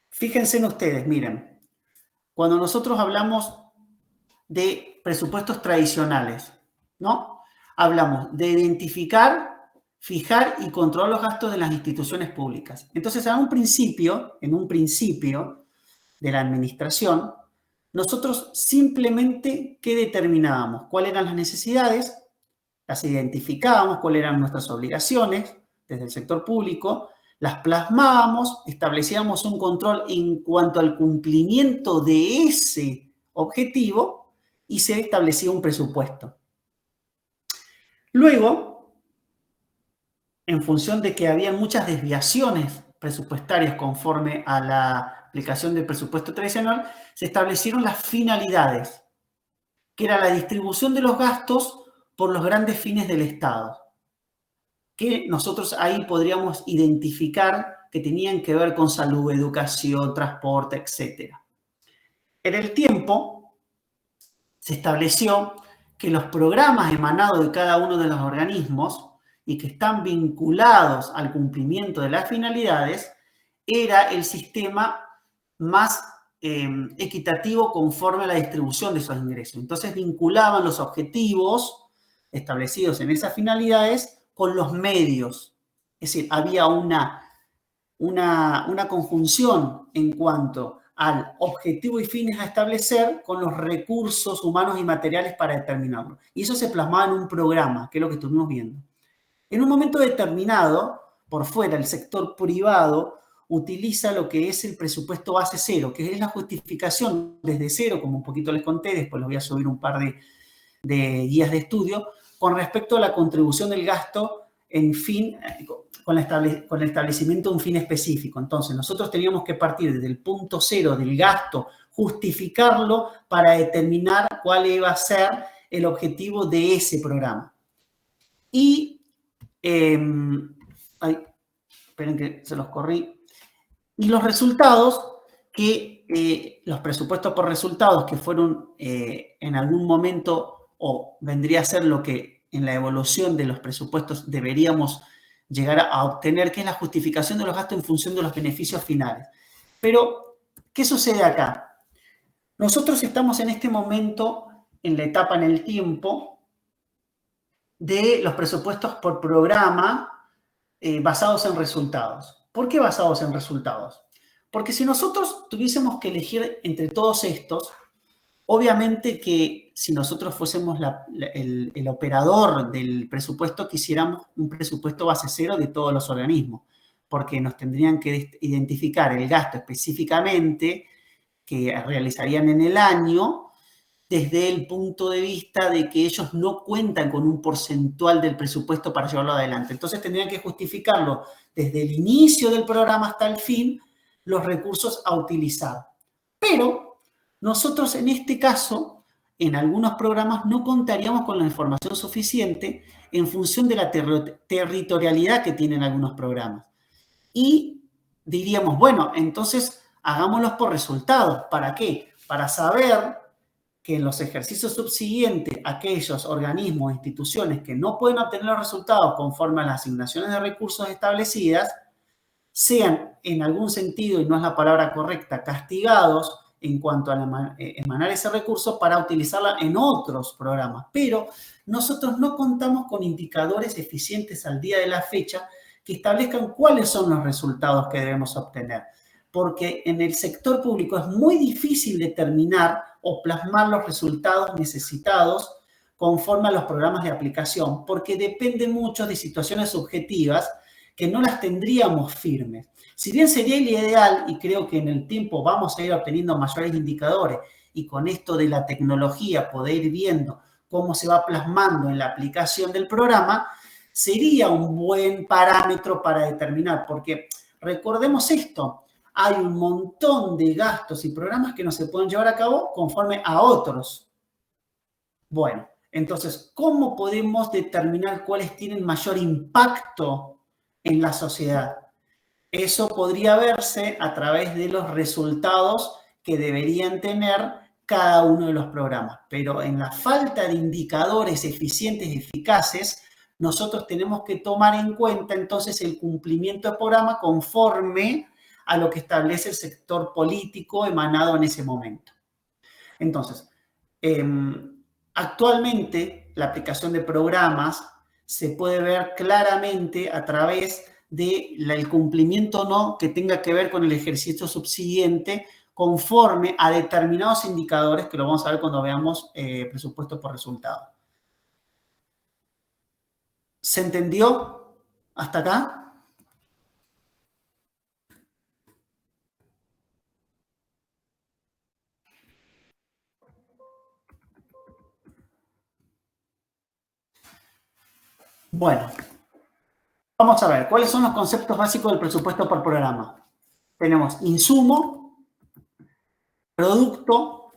Fíjense en ustedes, miren, cuando nosotros hablamos de presupuestos tradicionales, ¿no? Hablamos de identificar, fijar y controlar los gastos de las instituciones públicas. Entonces, en un principio de la administración, nosotros simplemente, ¿qué determinábamos? ¿Cuáles eran las necesidades? Las identificábamos, cuáles eran nuestras obligaciones desde el sector público, las plasmábamos, establecíamos un control en cuanto al cumplimiento de ese objetivo y se establecía un presupuesto. Luego, en función de que había muchas desviaciones presupuestarias conforme a la aplicación del presupuesto tradicional, se establecieron las finalidades, que era la distribución de los gastos por los grandes fines del Estado, que nosotros ahí podríamos identificar que tenían que ver con salud, educación, transporte, etc. En el tiempo se estableció que los programas emanados de cada uno de los organismos y que están vinculados al cumplimiento de las finalidades era el sistema más equitativo conforme a la distribución de esos ingresos. Entonces vinculaban los objetivos establecidos en esas finalidades con los medios. Es decir, había una conjunción en cuanto al objetivo y fines a establecer con los recursos humanos y materiales para determinarlo. Y eso se plasmaba en un programa, que es lo que estuvimos viendo. En un momento determinado, por fuera, el sector privado utiliza lo que es el presupuesto base cero, que es la justificación desde cero, como un poquito les conté, después les voy a subir un par de guías de estudio, con respecto a la contribución del gasto en fin, con el establecimiento de un fin específico. Entonces, nosotros teníamos que partir desde el punto cero del gasto, justificarlo para determinar cuál iba a ser el objetivo de ese programa. Y, esperen que se los corrí. Y los resultados, los presupuestos por resultados que fueron en algún momento, o vendría a ser lo que en la evolución de los presupuestos deberíamos llegar a obtener, que es la justificación de los gastos en función de los beneficios finales. Pero, ¿qué sucede acá? Nosotros estamos en este momento en la etapa en el tiempo de los presupuestos por programa basados en resultados. ¿Por qué basados en resultados? Porque si nosotros tuviésemos que elegir entre todos estos, obviamente que si nosotros fuésemos el operador del presupuesto, quisiéramos un presupuesto base cero de todos los organismos, porque nos tendrían que identificar el gasto específicamente que realizarían en el año desde el punto de vista de que ellos no cuentan con un porcentual del presupuesto para llevarlo adelante. Entonces tendrían que justificarlo desde el inicio del programa hasta el fin, los recursos a utilizar. Pero nosotros en este caso, en algunos programas, no contaríamos con la información suficiente en función de la territorialidad que tienen algunos programas. Y diríamos, bueno, entonces hagámoslos por resultados. ¿Para qué? Para saber que en los ejercicios subsiguientes, aquellos organismos o instituciones que no pueden obtener los resultados conforme a las asignaciones de recursos establecidas, sean en algún sentido, y no es la palabra correcta, castigados en cuanto a emanar ese recurso para utilizarla en otros programas. Pero nosotros no contamos con indicadores eficientes al día de la fecha que establezcan cuáles son los resultados que debemos obtener. Porque en el sector público es muy difícil determinar o plasmar los resultados necesitados conforme a los programas de aplicación, porque dependen mucho de situaciones subjetivas que no las tendríamos firmes. Si bien sería el ideal, y creo que en el tiempo vamos a ir obteniendo mayores indicadores, y con esto de la tecnología poder ir viendo cómo se va plasmando en la aplicación del programa, sería un buen parámetro para determinar, porque recordemos esto, hay un montón de gastos y programas que no se pueden llevar a cabo conforme a otros. Bueno, entonces, ¿cómo podemos determinar cuáles tienen mayor impacto en la sociedad? Eso podría verse a través de los resultados que deberían tener cada uno de los programas. Pero en la falta de indicadores eficientes y eficaces, nosotros tenemos que tomar en cuenta entonces el cumplimiento del programa conforme a lo que establece el sector político emanado en ese momento. Entonces, actualmente la aplicación de programas se puede ver claramente a través del cumplimiento o no que tenga que ver con el ejercicio subsiguiente conforme a determinados indicadores que lo vamos a ver cuando veamos presupuesto por resultado. ¿Se entendió hasta acá? Bueno, vamos a ver, ¿cuáles son los conceptos básicos del presupuesto por programa? Tenemos insumo, producto,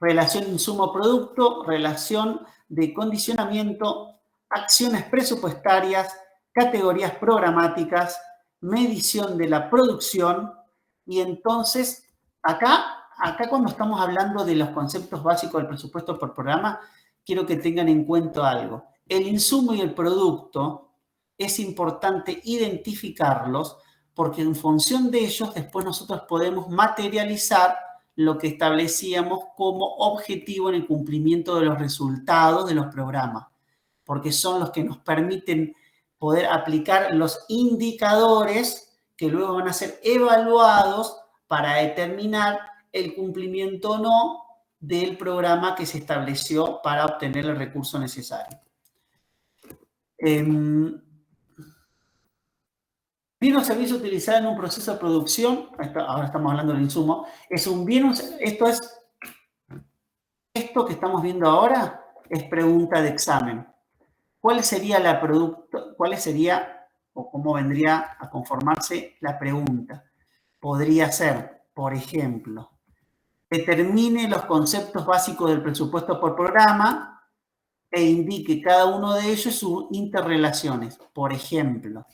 relación insumo-producto, relación de condicionamiento, acciones presupuestarias, categorías programáticas, medición de la producción. Y entonces, acá cuando estamos hablando de los conceptos básicos del presupuesto por programa, quiero que tengan en cuenta algo. El insumo y el producto es importante identificarlos porque en función de ellos después nosotros podemos materializar lo que establecíamos como objetivo en el cumplimiento de los resultados de los programas, porque son los que nos permiten poder aplicar los indicadores que luego van a ser evaluados para determinar el cumplimiento o no del programa que se estableció para obtener el recurso necesario. Bien o servicio utilizado en un proceso de producción, ahora estamos hablando del insumo, es un bien, esto que estamos viendo ahora es pregunta de examen. ¿Cuál sería o cómo vendría a conformarse la pregunta? Podría ser, por ejemplo, determine los conceptos básicos del presupuesto por programa e indique cada uno de ellos sus interrelaciones. Por ejemplo,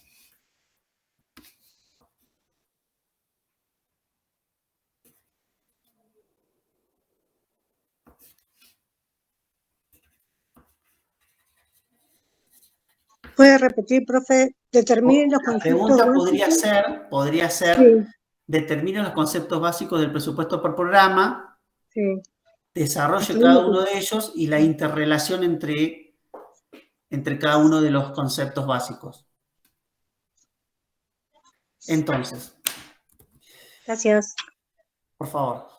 ¿Puede repetir, profe? Determine los la conceptos pregunta básicos. podría ser, Sí, determine los conceptos básicos del presupuesto por programa, sí. desarrolle cada uno de ellos y la interrelación entre cada uno de los conceptos básicos. Entonces, Gracias. por favor.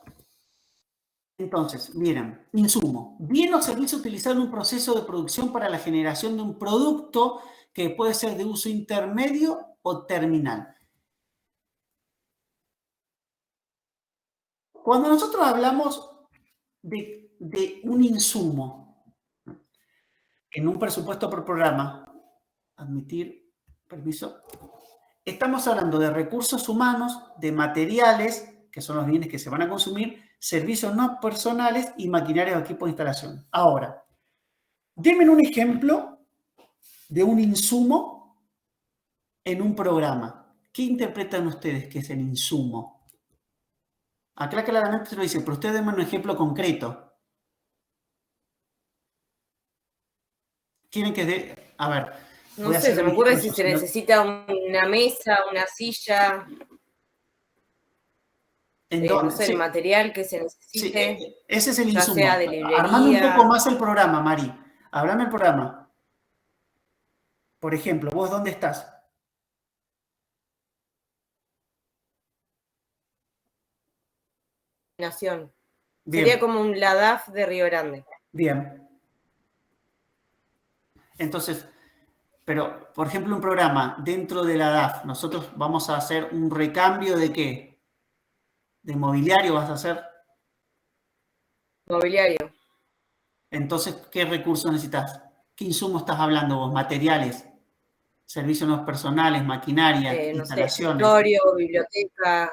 Entonces, miren, insumo. Bien o servicio utilizado en un proceso de producción para la generación de un producto que puede ser de uso intermedio o terminal. Cuando nosotros hablamos de un insumo en un presupuesto por programa, admitir, permiso, estamos hablando de recursos humanos, de materiales, que son los bienes que se van a consumir, servicios no personales y maquinaria o equipo de instalación. Ahora, denme un ejemplo de un insumo en un programa. ¿Qué interpretan ustedes que es el insumo? Acá claramente se lo dice, pero ustedes denme un ejemplo concreto. Quieren que dé... A ver. No sé, se me ocurre si se necesita una mesa, una silla, no sé, sí, el material que se necesite. Sí, ese es el ya insumo. sea de librería. Armame un poco más el programa, Mari. Hablame el programa. Por ejemplo, ¿vos dónde estás? Nación. Bien. Sería como la DAF de Río Grande. Bien. Entonces, pero, por ejemplo, un programa dentro de la DAF, nosotros vamos a hacer un recambio de ¿qué? ¿De mobiliario vas a hacer? Mobiliario. Entonces, ¿qué recursos necesitas? ¿Qué insumos estás hablando vos? Materiales, servicios no personales, maquinaria, No sé, instalaciones. escritorio, biblioteca.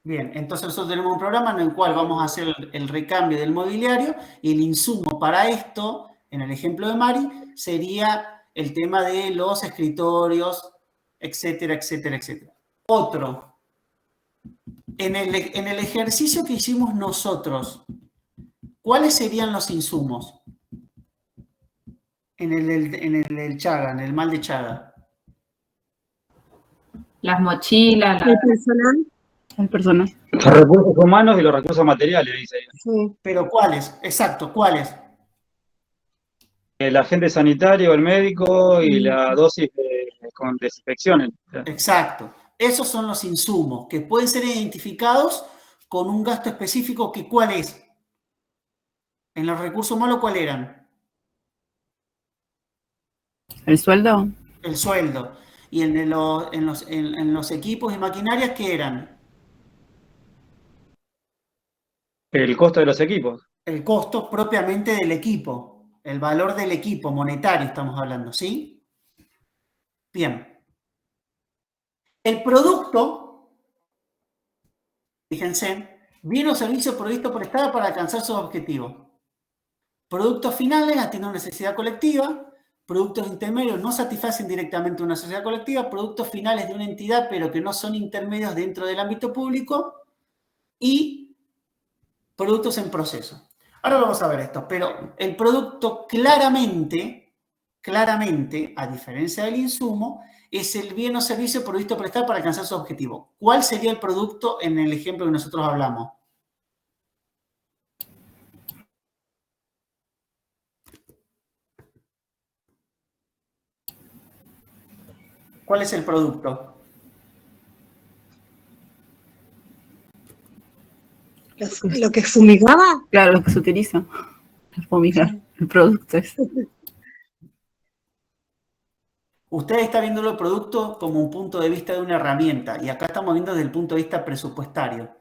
Bien, entonces nosotros tenemos un programa en el cual vamos a hacer el recambio del mobiliario y el insumo para esto, en el ejemplo de Mari, sería el tema de los escritorios, etcétera, etcétera, etcétera. Otro, en el ejercicio que hicimos nosotros, ¿cuáles serían los insumos? En el Chaga, en el mal de Chaga. Las mochilas, ¿El personal? El personal. Los recursos humanos y los recursos materiales, dice ahí. Sí. ¿Pero cuáles? Exacto, ¿cuáles? El agente sanitario, el médico y la dosis con desinfecciones. Exacto. Esos son los insumos que pueden ser identificados con un gasto específico que ¿cuál es? En los recursos humanos, ¿cuál eran? ¿El sueldo? El sueldo. Y en los equipos y maquinarias, ¿qué eran? El costo de los equipos. El costo propiamente del equipo. El valor del equipo, monetario estamos hablando, ¿sí? Bien. El producto, fíjense, bien o servicio provisto por Estado para alcanzar sus objetivos. Productos finales atienden una necesidad colectiva, productos intermedios no satisfacen directamente una necesidad colectiva, productos finales de una entidad pero que no son intermedios dentro del ámbito público y productos en proceso. Ahora vamos a ver esto, pero el producto claramente, a diferencia del insumo, es el bien o servicio provisto por Estado para alcanzar su objetivo. ¿Cuál sería el producto en el ejemplo que nosotros hablamos? ¿Cuál es el producto? ¿Lo que fumigaba? Claro, lo que se utiliza. El fumigar, el producto es. Ustedes están viendo el producto como un punto de vista de una herramienta y acá estamos viendo desde el punto de vista presupuestario.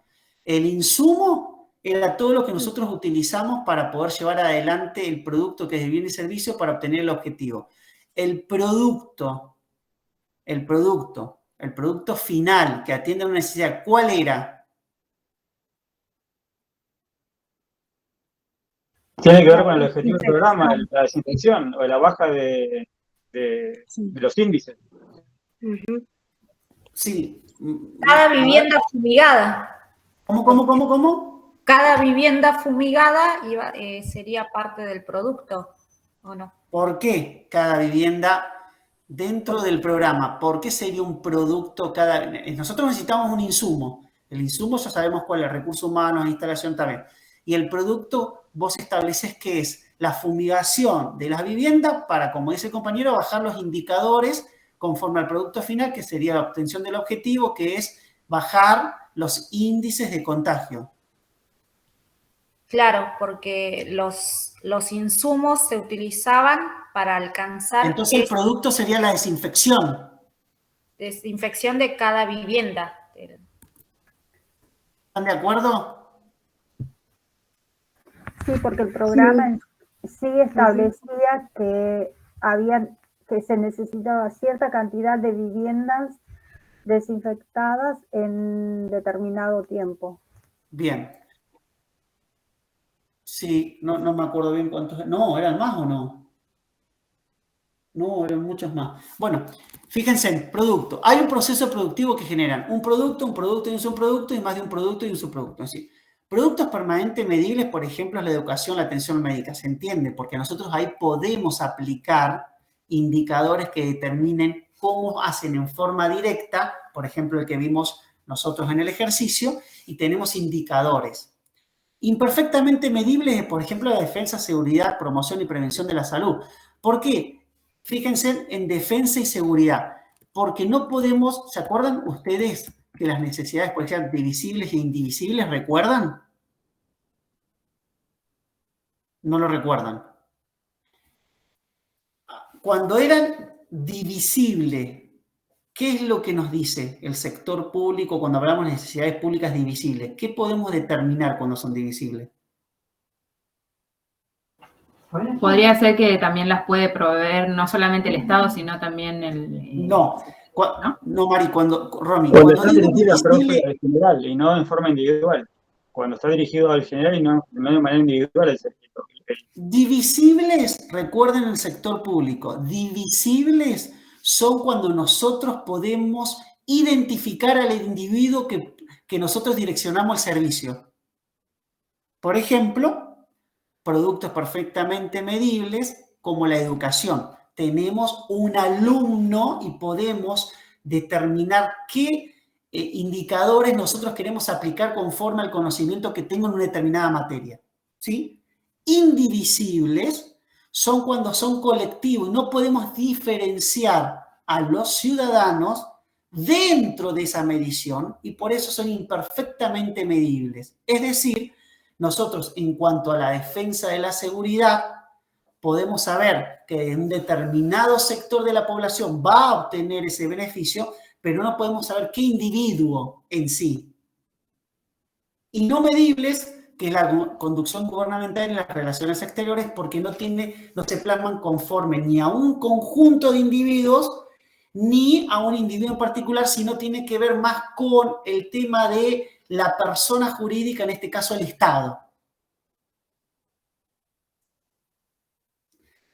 El insumo era todo lo que nosotros utilizamos para poder llevar adelante el producto que es el bien y servicio para obtener el objetivo. El producto final que atiende a una necesidad, ¿cuál era? Tiene que ver con el objetivo del programa, la desinfección o la baja de los índices. Sí. Cada vivienda fumigada. ¿Cómo? Cada vivienda fumigada sería parte del producto, ¿o no? ¿Por qué cada vivienda dentro del programa? ¿Por qué sería un producto cada...? Nosotros necesitamos un insumo. El insumo ya sabemos cuál es, recursos humanos, instalación también. Y el producto vos estableces que es la fumigación de las viviendas para, como dice el compañero, bajar los indicadores conforme al producto final, que sería la obtención del objetivo, que es bajar los índices de contagio. Claro, porque los insumos se utilizaban para alcanzar... Entonces el producto sería la desinfección. Desinfección de cada vivienda. ¿Están de acuerdo? Sí, porque el programa sí establecía que se necesitaba cierta cantidad de viviendas desinfectadas en determinado tiempo. Bien. Sí, no me acuerdo bien cuántos. No, ¿eran más o no? No, eran muchos más. Bueno, fíjense en producto. Hay un proceso productivo que generan un producto y un subproducto y más de un producto y un subproducto. ¿Sí? Productos permanentes medibles, por ejemplo, es la educación, la atención médica. ¿Se entiende? Porque nosotros ahí podemos aplicar indicadores que determinen cómo hacen en forma directa, por ejemplo, el que vimos nosotros en el ejercicio, y tenemos indicadores. Imperfectamente medibles, por ejemplo, la defensa, seguridad, promoción y prevención de la salud. ¿Por qué? Fíjense en defensa y seguridad, porque no podemos, ¿se acuerdan ustedes que las necesidades pueden ser divisibles e indivisibles? ¿Recuerdan? No lo recuerdan. Cuando eran divisibles, ¿qué es lo que nos dice el sector público cuando hablamos de necesidades públicas divisibles? ¿Qué podemos determinar cuando son divisibles? Podría ser que también las puede proveer no solamente el Estado, sino también el... No, Mari, Cuando cuando está digo dirigido divisible, al general y no en forma individual. Cuando está dirigido al general y no de manera individual el sector. Divisibles, recuerden el sector público, divisibles son cuando nosotros podemos identificar al individuo que nosotros direccionamos el servicio. Por ejemplo, productos perfectamente medibles como la educación. Tenemos un alumno y podemos determinar qué indicadores nosotros queremos aplicar conforme al conocimiento que tengo en una determinada materia. ¿Sí? Indivisibles son cuando son colectivos y no podemos diferenciar a los ciudadanos dentro de esa medición y por eso son imperfectamente medibles. Es decir, nosotros en cuanto a la defensa de la seguridad podemos saber que un determinado sector de la población va a obtener ese beneficio, pero no podemos saber qué individuo en sí. Y no medibles, que es la conducción gubernamental en las relaciones exteriores, porque no se plasman conforme ni a un conjunto de individuos, ni a un individuo en particular, sino tiene que ver más con el tema de la persona jurídica, en este caso el Estado.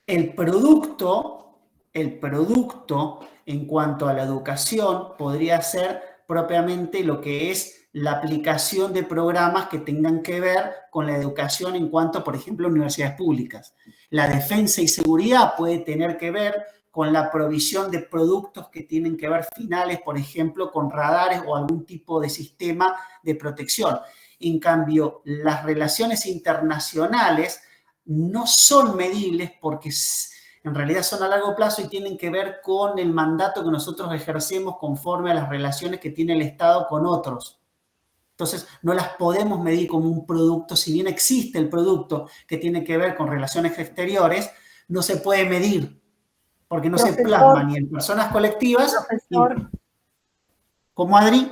El producto en cuanto a la educación podría ser propiamente lo que es la aplicación de programas que tengan que ver con la educación en cuanto, por ejemplo, a universidades públicas. La defensa y seguridad puede tener que ver con la provisión de productos que tienen que ver finales, por ejemplo, con radares o algún tipo de sistema de protección. En cambio, las relaciones internacionales no son medibles porque en realidad son a largo plazo y tienen que ver con el mandato que nosotros ejercemos conforme a las relaciones que tiene el Estado con otros. Entonces, no las podemos medir como un producto. Si bien existe el producto que tiene que ver con relaciones exteriores, no se puede medir. porque no se Profesor. plasma ni en personas colectivas. Profesor. ¿Cómo, Adri?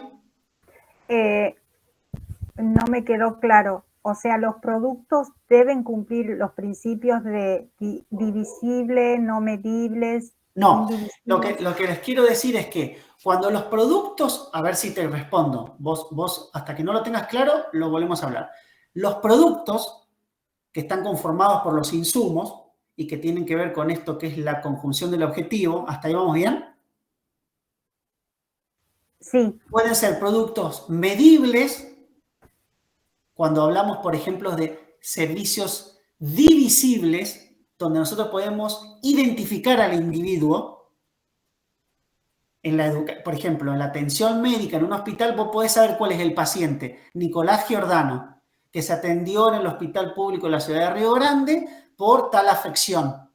No me quedó claro. O sea, los productos deben cumplir los principios de divisible, no medibles. No, lo que les quiero decir es que cuando los productos, a ver si te respondo, vos hasta que no lo tengas claro, lo volvemos a hablar. Los productos que están conformados por los insumos y que tienen que ver con esto que es la conjunción del objetivo, ¿hasta ahí vamos bien? Sí. Pueden ser productos medibles, cuando hablamos, por ejemplo, de servicios divisibles, donde nosotros podemos identificar al individuo. Por ejemplo, en la atención médica en un hospital, vos podés saber cuál es el paciente. Nicolás Giordano, que se atendió en el Hospital Público de la Ciudad de Río Grande por tal afección.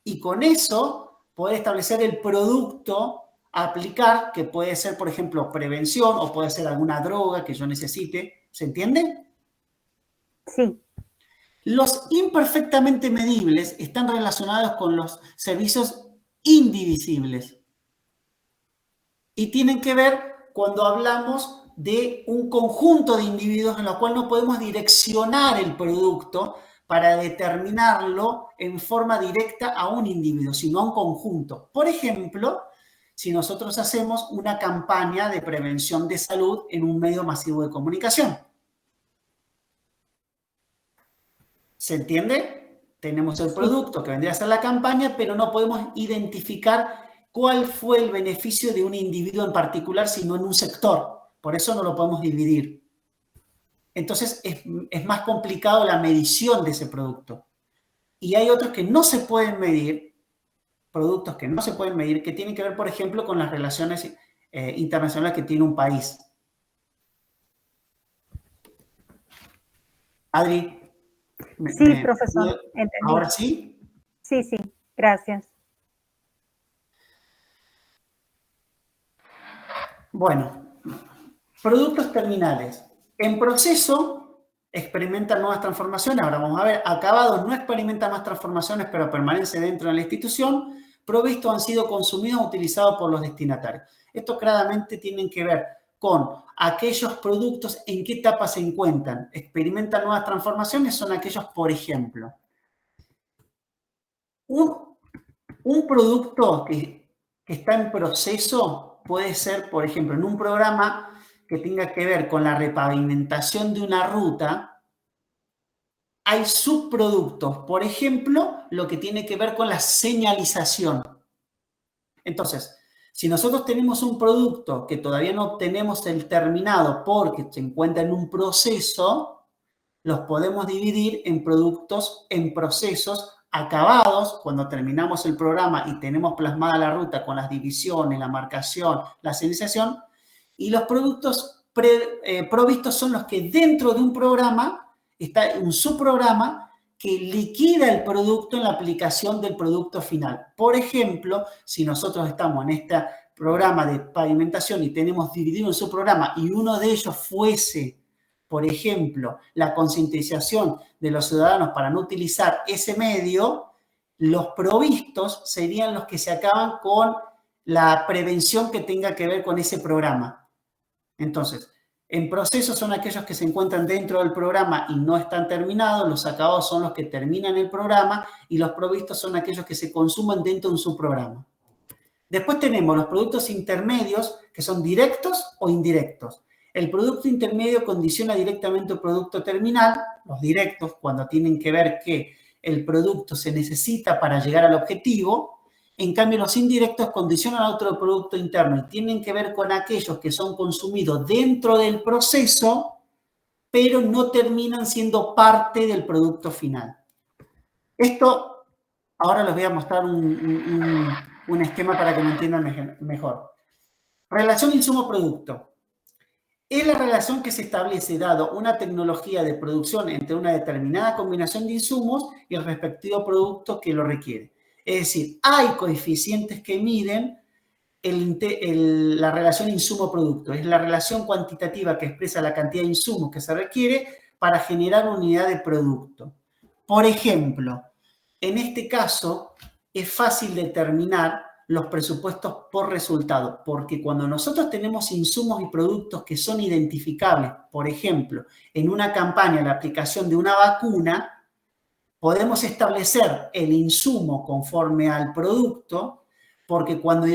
Y con eso podés establecer el producto a aplicar, que puede ser, por ejemplo, prevención o puede ser alguna droga que yo necesite. ¿Se entiende? Sí. Los imperfectamente medibles están relacionados con los servicios indivisibles y tienen que ver cuando hablamos de un conjunto de individuos en los cuales no podemos direccionar el producto para determinarlo en forma directa a un individuo, sino a un conjunto. Por ejemplo, si nosotros hacemos una campaña de prevención de salud en un medio masivo de comunicación. ¿Se entiende? Tenemos el producto que vendría a ser la campaña, pero no podemos identificar cuál fue el beneficio de un individuo en particular, sino en un sector. Por eso no lo podemos dividir. Entonces es más complicado la medición de ese producto. Y hay otros que no se pueden medir, productos que no se pueden medir, que tienen que ver, por ejemplo, con las relaciones internacionales que tiene un país. Adri. Sí, profesor, entendí. ¿Ahora sí? Sí, sí, gracias. Bueno, productos terminales. En proceso experimentan nuevas transformaciones. Ahora vamos a ver, acabados no experimentan más transformaciones, pero permanece dentro de la institución. Provistos han sido consumidos o utilizados por los destinatarios. Esto claramente tienen que ver con aquellos productos en qué etapa se encuentran. Experimentan nuevas transformaciones, son aquellos, por ejemplo, un producto que está en proceso puede ser, por ejemplo, en un programa que tenga que ver con la repavimentación de una ruta, hay subproductos, por ejemplo, lo que tiene que ver con la señalización. Entonces, si nosotros tenemos un producto que todavía no tenemos el terminado porque se encuentra en un proceso, los podemos dividir en productos en procesos acabados, cuando terminamos el programa y tenemos plasmada la ruta con las divisiones, la marcación, la señalización, y los productos provistos son los que dentro de un programa está un subprograma que liquida el producto en la aplicación del producto final. Por ejemplo, si nosotros estamos en este programa de pavimentación y tenemos dividido un subprograma y uno de ellos fuese, por ejemplo, la concientización de los ciudadanos para no utilizar ese medio, los provistos serían los que se acaban con la prevención que tenga que ver con ese programa. Entonces, en proceso son aquellos que se encuentran dentro del programa y no están terminados, los acabados son los que terminan el programa y los provistos son aquellos que se consumen dentro de un subprograma. Después tenemos los productos intermedios que son directos o indirectos. El producto intermedio condiciona directamente el producto terminal, los directos cuando tienen que ver que el producto se necesita para llegar al objetivo. En cambio, los indirectos condicionan a otro producto interno y tienen que ver con aquellos que son consumidos dentro del proceso, pero no terminan siendo parte del producto final. Esto, ahora les voy a mostrar un esquema para que lo entiendan mejor. Relación insumo-producto. Es la relación que se establece dado una tecnología de producción entre una determinada combinación de insumos y el respectivo producto que lo requiere. Es decir, hay coeficientes que miden la relación insumo-producto. Es la relación cuantitativa que expresa la cantidad de insumos que se requiere para generar una unidad de producto. Por ejemplo, en este caso, es fácil determinar los presupuestos por resultado, porque cuando nosotros tenemos insumos y productos que son identificables, por ejemplo, en una campaña, la aplicación de una vacuna, podemos establecer el insumo conforme al producto, porque cuando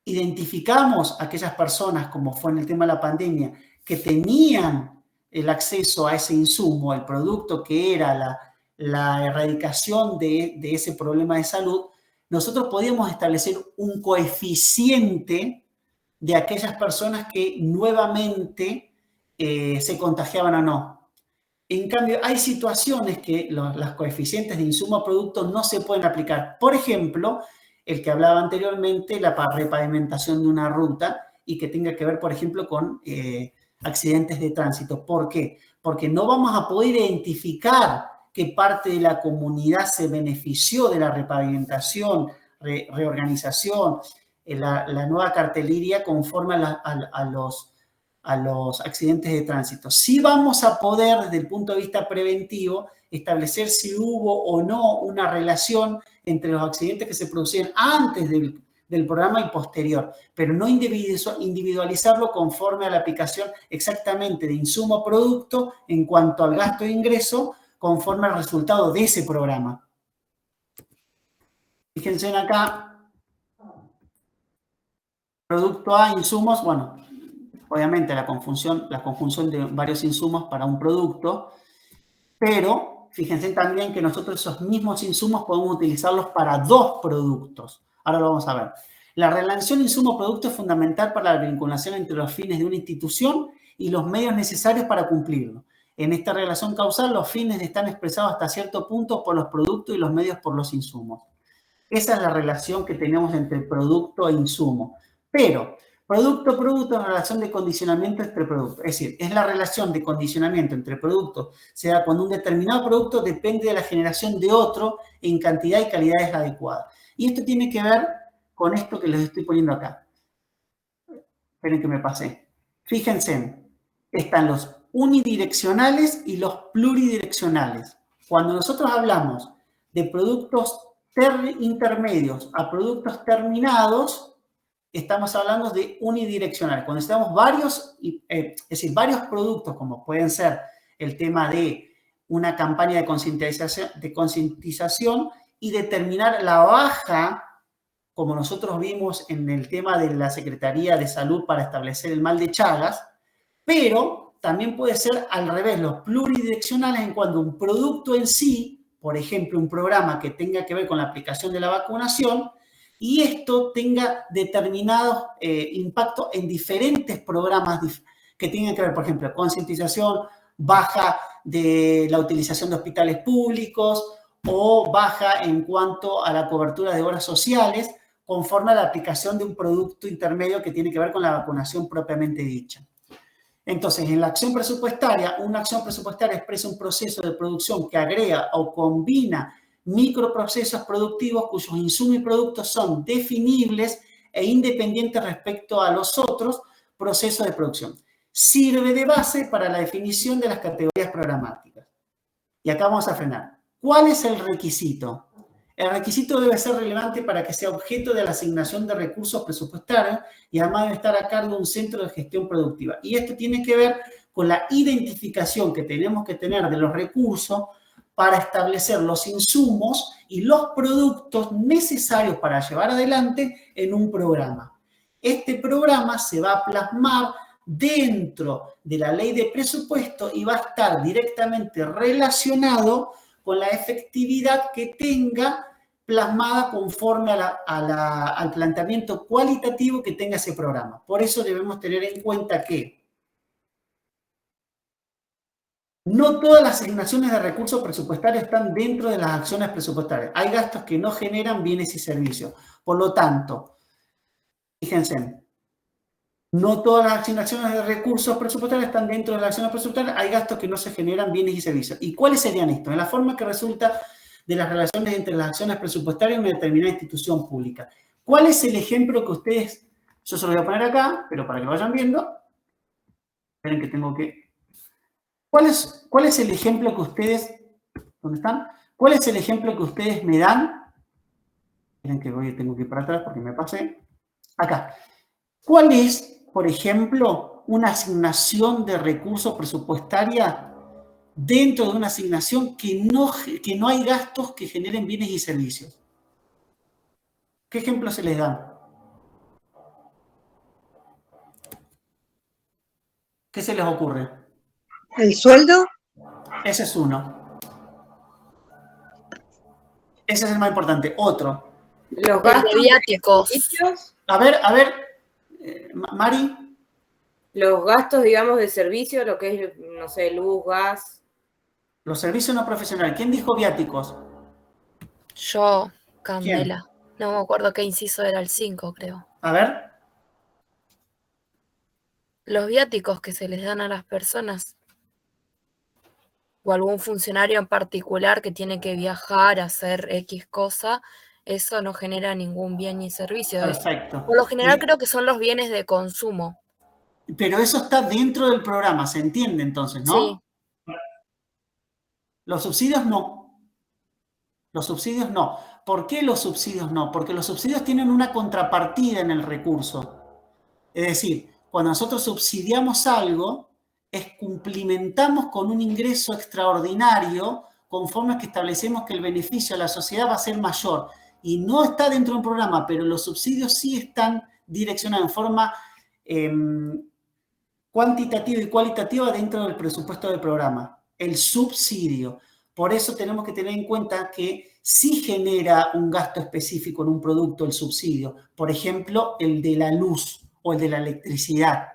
identificamos a aquellas personas, como fue en el tema de la pandemia, que tenían el acceso a ese insumo, el producto que era la erradicación de ese problema de salud, nosotros podíamos establecer un coeficiente de aquellas personas que nuevamente se contagiaban o no. En cambio, hay situaciones que los coeficientes de insumo a producto no se pueden aplicar. Por ejemplo, el que hablaba anteriormente, la repavimentación de una ruta y que tenga que ver, por ejemplo, con accidentes de tránsito. ¿Por qué? Porque no vamos a poder identificar qué parte de la comunidad se benefició de la repavimentación, reorganización, la nueva cartelería conforme a los accidentes de tránsito. Sí vamos a poder, desde el punto de vista preventivo, establecer si hubo o no una relación entre los accidentes que se producían antes del programa y posterior, pero no individualizarlo conforme a la aplicación exactamente de insumo a producto en cuanto al gasto de ingreso conforme al resultado de ese programa. Fíjense en acá, producto A, insumos, bueno, obviamente la conjunción de varios insumos para un producto, pero fíjense también que nosotros esos mismos insumos podemos utilizarlos para dos productos. Ahora lo vamos a ver. La relación insumo-producto es fundamental para la vinculación entre los fines de una institución y los medios necesarios para cumplirlo. En esta relación causal, los fines están expresados hasta cierto punto por los productos y los medios por los insumos. Esa es la relación que tenemos entre producto e insumo. Pero producto-producto es la relación de condicionamiento entre productos. Es decir, es la relación de condicionamiento entre productos. Se da cuando un determinado producto depende de la generación de otro en cantidad y calidades adecuadas. Y esto tiene que ver con esto que les estoy poniendo acá. Esperen que me pasé. Fíjense, están los unidireccionales y los pluridireccionales. Cuando nosotros hablamos de productos intermedios a productos terminados, estamos hablando de unidireccionales. Cuando necesitamos varios productos, como pueden ser el tema de una campaña de concientización y determinar la baja, como nosotros vimos en el tema de la Secretaría de Salud para establecer el mal de Chagas, pero también puede ser al revés, los pluridireccionales en cuanto un producto en sí, por ejemplo, un programa que tenga que ver con la aplicación de la vacunación, y esto tenga determinado impacto en diferentes programas que tengan que ver, por ejemplo, concientización, baja de la utilización de hospitales públicos o baja en cuanto a la cobertura de horas sociales, conforme a la aplicación de un producto intermedio que tiene que ver con la vacunación propiamente dicha. Entonces, en la acción presupuestaria, una acción presupuestaria expresa un proceso de producción que agrega o combina microprocesos productivos cuyos insumos y productos son definibles e independientes respecto a los otros procesos de producción. Sirve de base para la definición de las categorías programáticas. Y acá vamos a frenar. ¿Cuál es el requisito? El requisito debe ser relevante para que sea objeto de la asignación de recursos presupuestarios y además debe estar a cargo de un centro de gestión productiva. Y esto tiene que ver con la identificación que tenemos que tener de los recursos para establecer los insumos y los productos necesarios para llevar adelante en un programa. Este programa se va a plasmar dentro de la ley de presupuesto y va a estar directamente relacionado con la efectividad que tenga plasmada conforme al planteamiento cualitativo que tenga ese programa. Por eso debemos tener en cuenta que no todas las asignaciones de recursos presupuestarios están dentro de las acciones presupuestarias. Hay gastos que no generan bienes y servicios. Por lo tanto, fíjense, no todas las asignaciones de recursos presupuestarios están dentro de las acciones presupuestarias. Hay gastos que no se generan bienes y servicios. ¿Y cuáles serían estos? En la forma que resulta de las relaciones entre las acciones presupuestarias y una determinada institución pública. ¿Cuál es el ejemplo que ustedes... Yo se lo voy a poner acá, pero para que lo vayan viendo. Esperen que tengo que... ¿Cuál es el ejemplo que ustedes... ¿Dónde están? ¿Cuál es el ejemplo que ustedes me dan? Miren que tengo que ir para atrás porque me pasé. Acá. ¿Cuál es, por ejemplo, una asignación de recursos presupuestaria dentro de una asignación que no hay gastos que generen bienes y servicios? ¿Qué ejemplos se les dan? ¿Qué se les ocurre? ¿El sueldo? Ese es uno. Ese es el más importante. Otro. Los El de gastos de viáticos. servicios, A ver, Mari. los gastos, digamos, de servicio, lo que es, no sé, luz, gas. Los servicios no profesionales. ¿Quién dijo viáticos? Yo, Candela. No me acuerdo qué inciso era, el 5, creo. A ver. Los viáticos que se les dan a las personas. O algún funcionario en particular que tiene que viajar a hacer X cosa, eso no genera ningún bien ni servicio. Perfecto. Por lo general creo que son los bienes de consumo. Pero eso está dentro del programa, ¿se entiende entonces, no? Sí. Los subsidios no. Los subsidios no. ¿Por qué los subsidios no? Porque los subsidios tienen una contrapartida en el recurso. Es decir, cuando nosotros subsidiamos algo, cumplimentamos con un ingreso extraordinario conforme a que establecemos que el beneficio a la sociedad va a ser mayor. Y no está dentro de un programa, pero los subsidios sí están direccionados en forma cuantitativa y cualitativa dentro del presupuesto del programa. El subsidio. Por eso tenemos que tener en cuenta que sí genera un gasto específico en un producto el subsidio. Por ejemplo, el de la luz o el de la electricidad.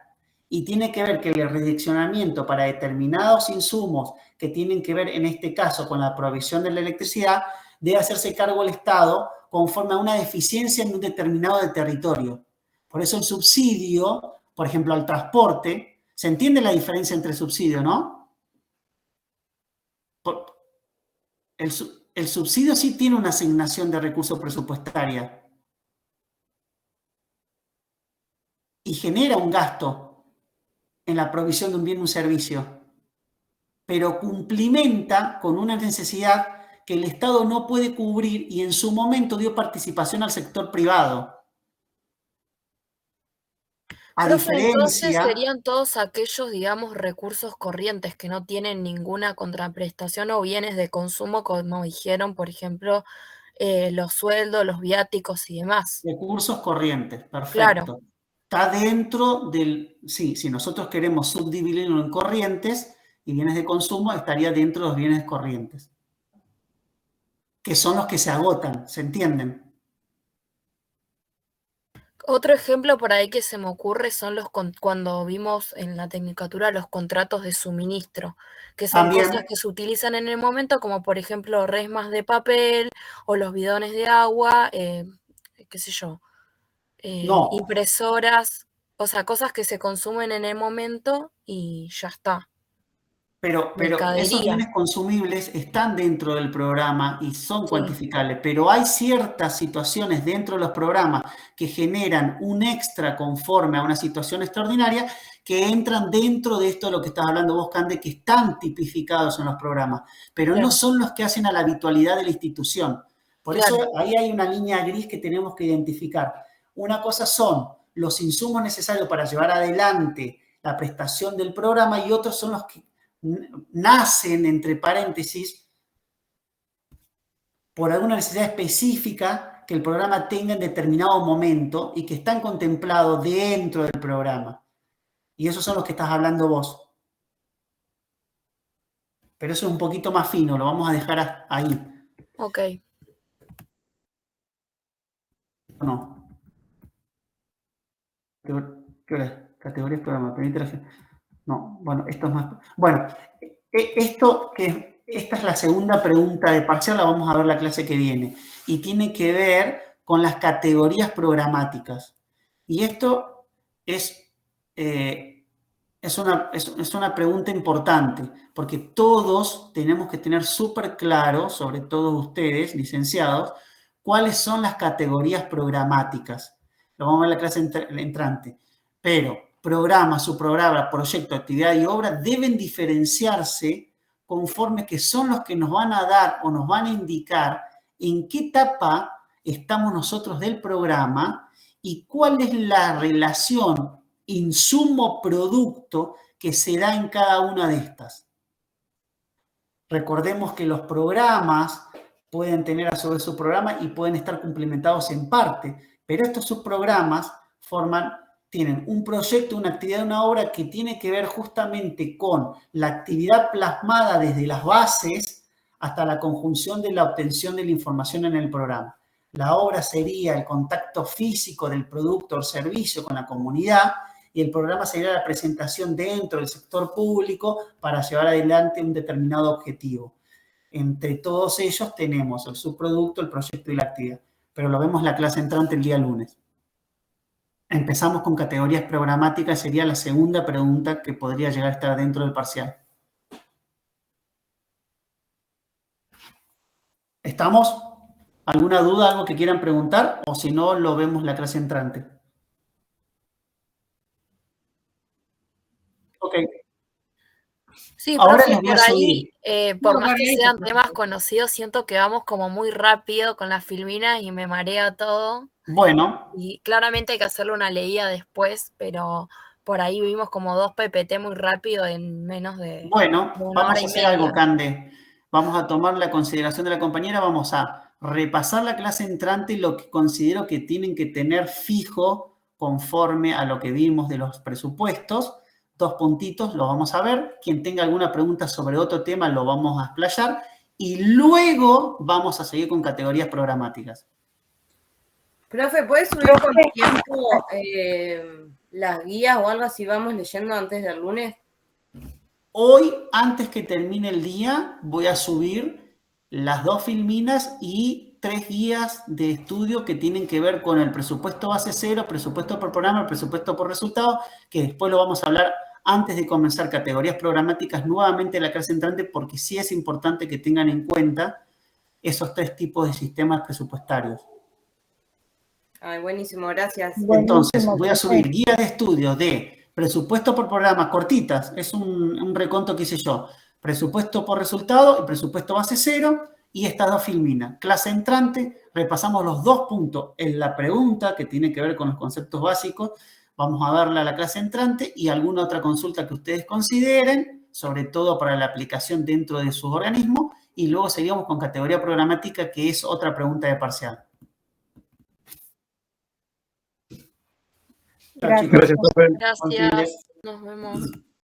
Y tiene que ver que el redireccionamiento para determinados insumos que tienen que ver, en este caso, con la provisión de la electricidad, debe hacerse cargo el Estado conforme a una deficiencia en un determinado territorio. Por eso el subsidio, por ejemplo, al transporte, ¿se entiende la diferencia entre subsidio, no? El subsidio sí tiene una asignación de recursos presupuestaria y genera un gasto en la provisión de un bien o un servicio, pero cumplimenta con una necesidad que el Estado no puede cubrir y en su momento dio participación al sector privado. Entonces serían todos aquellos, digamos, recursos corrientes que no tienen ninguna contraprestación o bienes de consumo, como dijeron, por ejemplo, los sueldos, los viáticos y demás. Recursos corrientes, perfecto. Claro. Está dentro del... Sí, si nosotros queremos subdividirlo en corrientes y bienes de consumo, estaría dentro de los bienes corrientes, que son los que se agotan, ¿se entienden? Otro ejemplo por ahí que se me ocurre son cuando vimos en la tecnicatura los contratos de suministro, que son También. Cosas que se utilizan en el momento, como por ejemplo resmas de papel o los bidones de agua, qué sé yo, No. impresoras, o sea, cosas que se consumen en el momento y ya está. Pero esos bienes consumibles están dentro del programa y son cuantificables, pero hay ciertas situaciones dentro de los programas que generan un extra conforme a una situación extraordinaria que entran dentro de esto de lo que estás hablando vos, Cande, que están tipificados en los programas, pero no son los que hacen a la habitualidad de la institución. Por eso ahí hay una línea gris que tenemos que identificar. Una cosa son los insumos necesarios para llevar adelante la prestación del programa y otros son los que nacen, entre paréntesis, por alguna necesidad específica que el programa tenga en determinado momento y que están contemplados dentro del programa. Y esos son los que estás hablando vos. Pero eso es un poquito más fino, lo vamos a dejar ahí. Ok. No. ¿Qué hora es? Categorías programa, pero interacción. No, bueno, esto es más... Bueno, esta es la segunda pregunta de parcial, la vamos a ver la clase que viene. Y tiene que ver con las categorías programáticas. Y esto es una pregunta importante, porque todos tenemos que tener súper claro, sobre todo ustedes, licenciados, cuáles son las categorías programáticas. Lo vamos a ver en la clase entrante. Pero programa, subprograma, proyecto, actividad y obra deben diferenciarse conforme que son los que nos van a dar o nos van a indicar en qué etapa estamos nosotros del programa y cuál es la relación insumo-producto que se da en cada una de estas. Recordemos que los programas pueden tener a su vez su programa y pueden estar complementados en parte, pero estos subprogramas tienen un proyecto, una actividad, una obra que tiene que ver justamente con la actividad plasmada desde las bases hasta la conjunción de la obtención de la información en el programa. La obra sería el contacto físico del producto o servicio con la comunidad y el programa sería la presentación dentro del sector público para llevar adelante un determinado objetivo. Entre todos ellos tenemos el subproducto, el proyecto y la actividad, pero lo vemos en la clase entrante el día lunes. Empezamos con categorías programáticas, sería la segunda pregunta que podría llegar a estar dentro del parcial. ¿Estamos? ¿Alguna duda, algo que quieran preguntar? O si no, lo vemos en la clase entrante. Ok. Sí, Ahora profe, les voy a por ahí, por No, más que para eso, sean profe. temas conocidos, siento que vamos como muy rápido con las filminas y me marea todo. Bueno, Y claramente hay que hacerle una leída después, pero por ahí vimos como 2 PPT muy rápido en menos de bueno, una vamos hora a y hacer algo, media. Cande. Vamos a tomar la consideración de la compañera, vamos a repasar la clase entrante y lo que considero que tienen que tener fijo conforme a lo que vimos de los presupuestos. 2 puntitos, lo vamos a ver. Quien tenga alguna pregunta sobre otro tema lo vamos a explayar. Y luego vamos a seguir con categorías programáticas. Profe, ¿puedes subir con tiempo las guías o algo así vamos leyendo antes del lunes? Hoy, antes que termine el día, voy a subir las 2 filminas y 3 guías de estudio que tienen que ver con el presupuesto base cero, presupuesto por programa, el presupuesto por resultado, que después lo vamos a hablar antes de comenzar categorías programáticas nuevamente en la clase entrante, porque sí es importante que tengan en cuenta esos 3 tipos de sistemas presupuestarios. Ay, buenísimo, gracias. Entonces, Buenísimo, voy a profe. subir guía de estudio de presupuesto por programa, cortitas, es un reconto que hice yo. Presupuesto por resultado y presupuesto base cero y estas 2 filminas. Clase entrante, repasamos los 2 puntos en la pregunta que tiene que ver con los conceptos básicos. Vamos a darle a la clase entrante y alguna otra consulta que ustedes consideren, sobre todo para la aplicación dentro de sus organismos. Y luego seguimos con categoría programática, que es otra pregunta de parcial. Gracias. Gracias, profe. Gracias, nos vemos.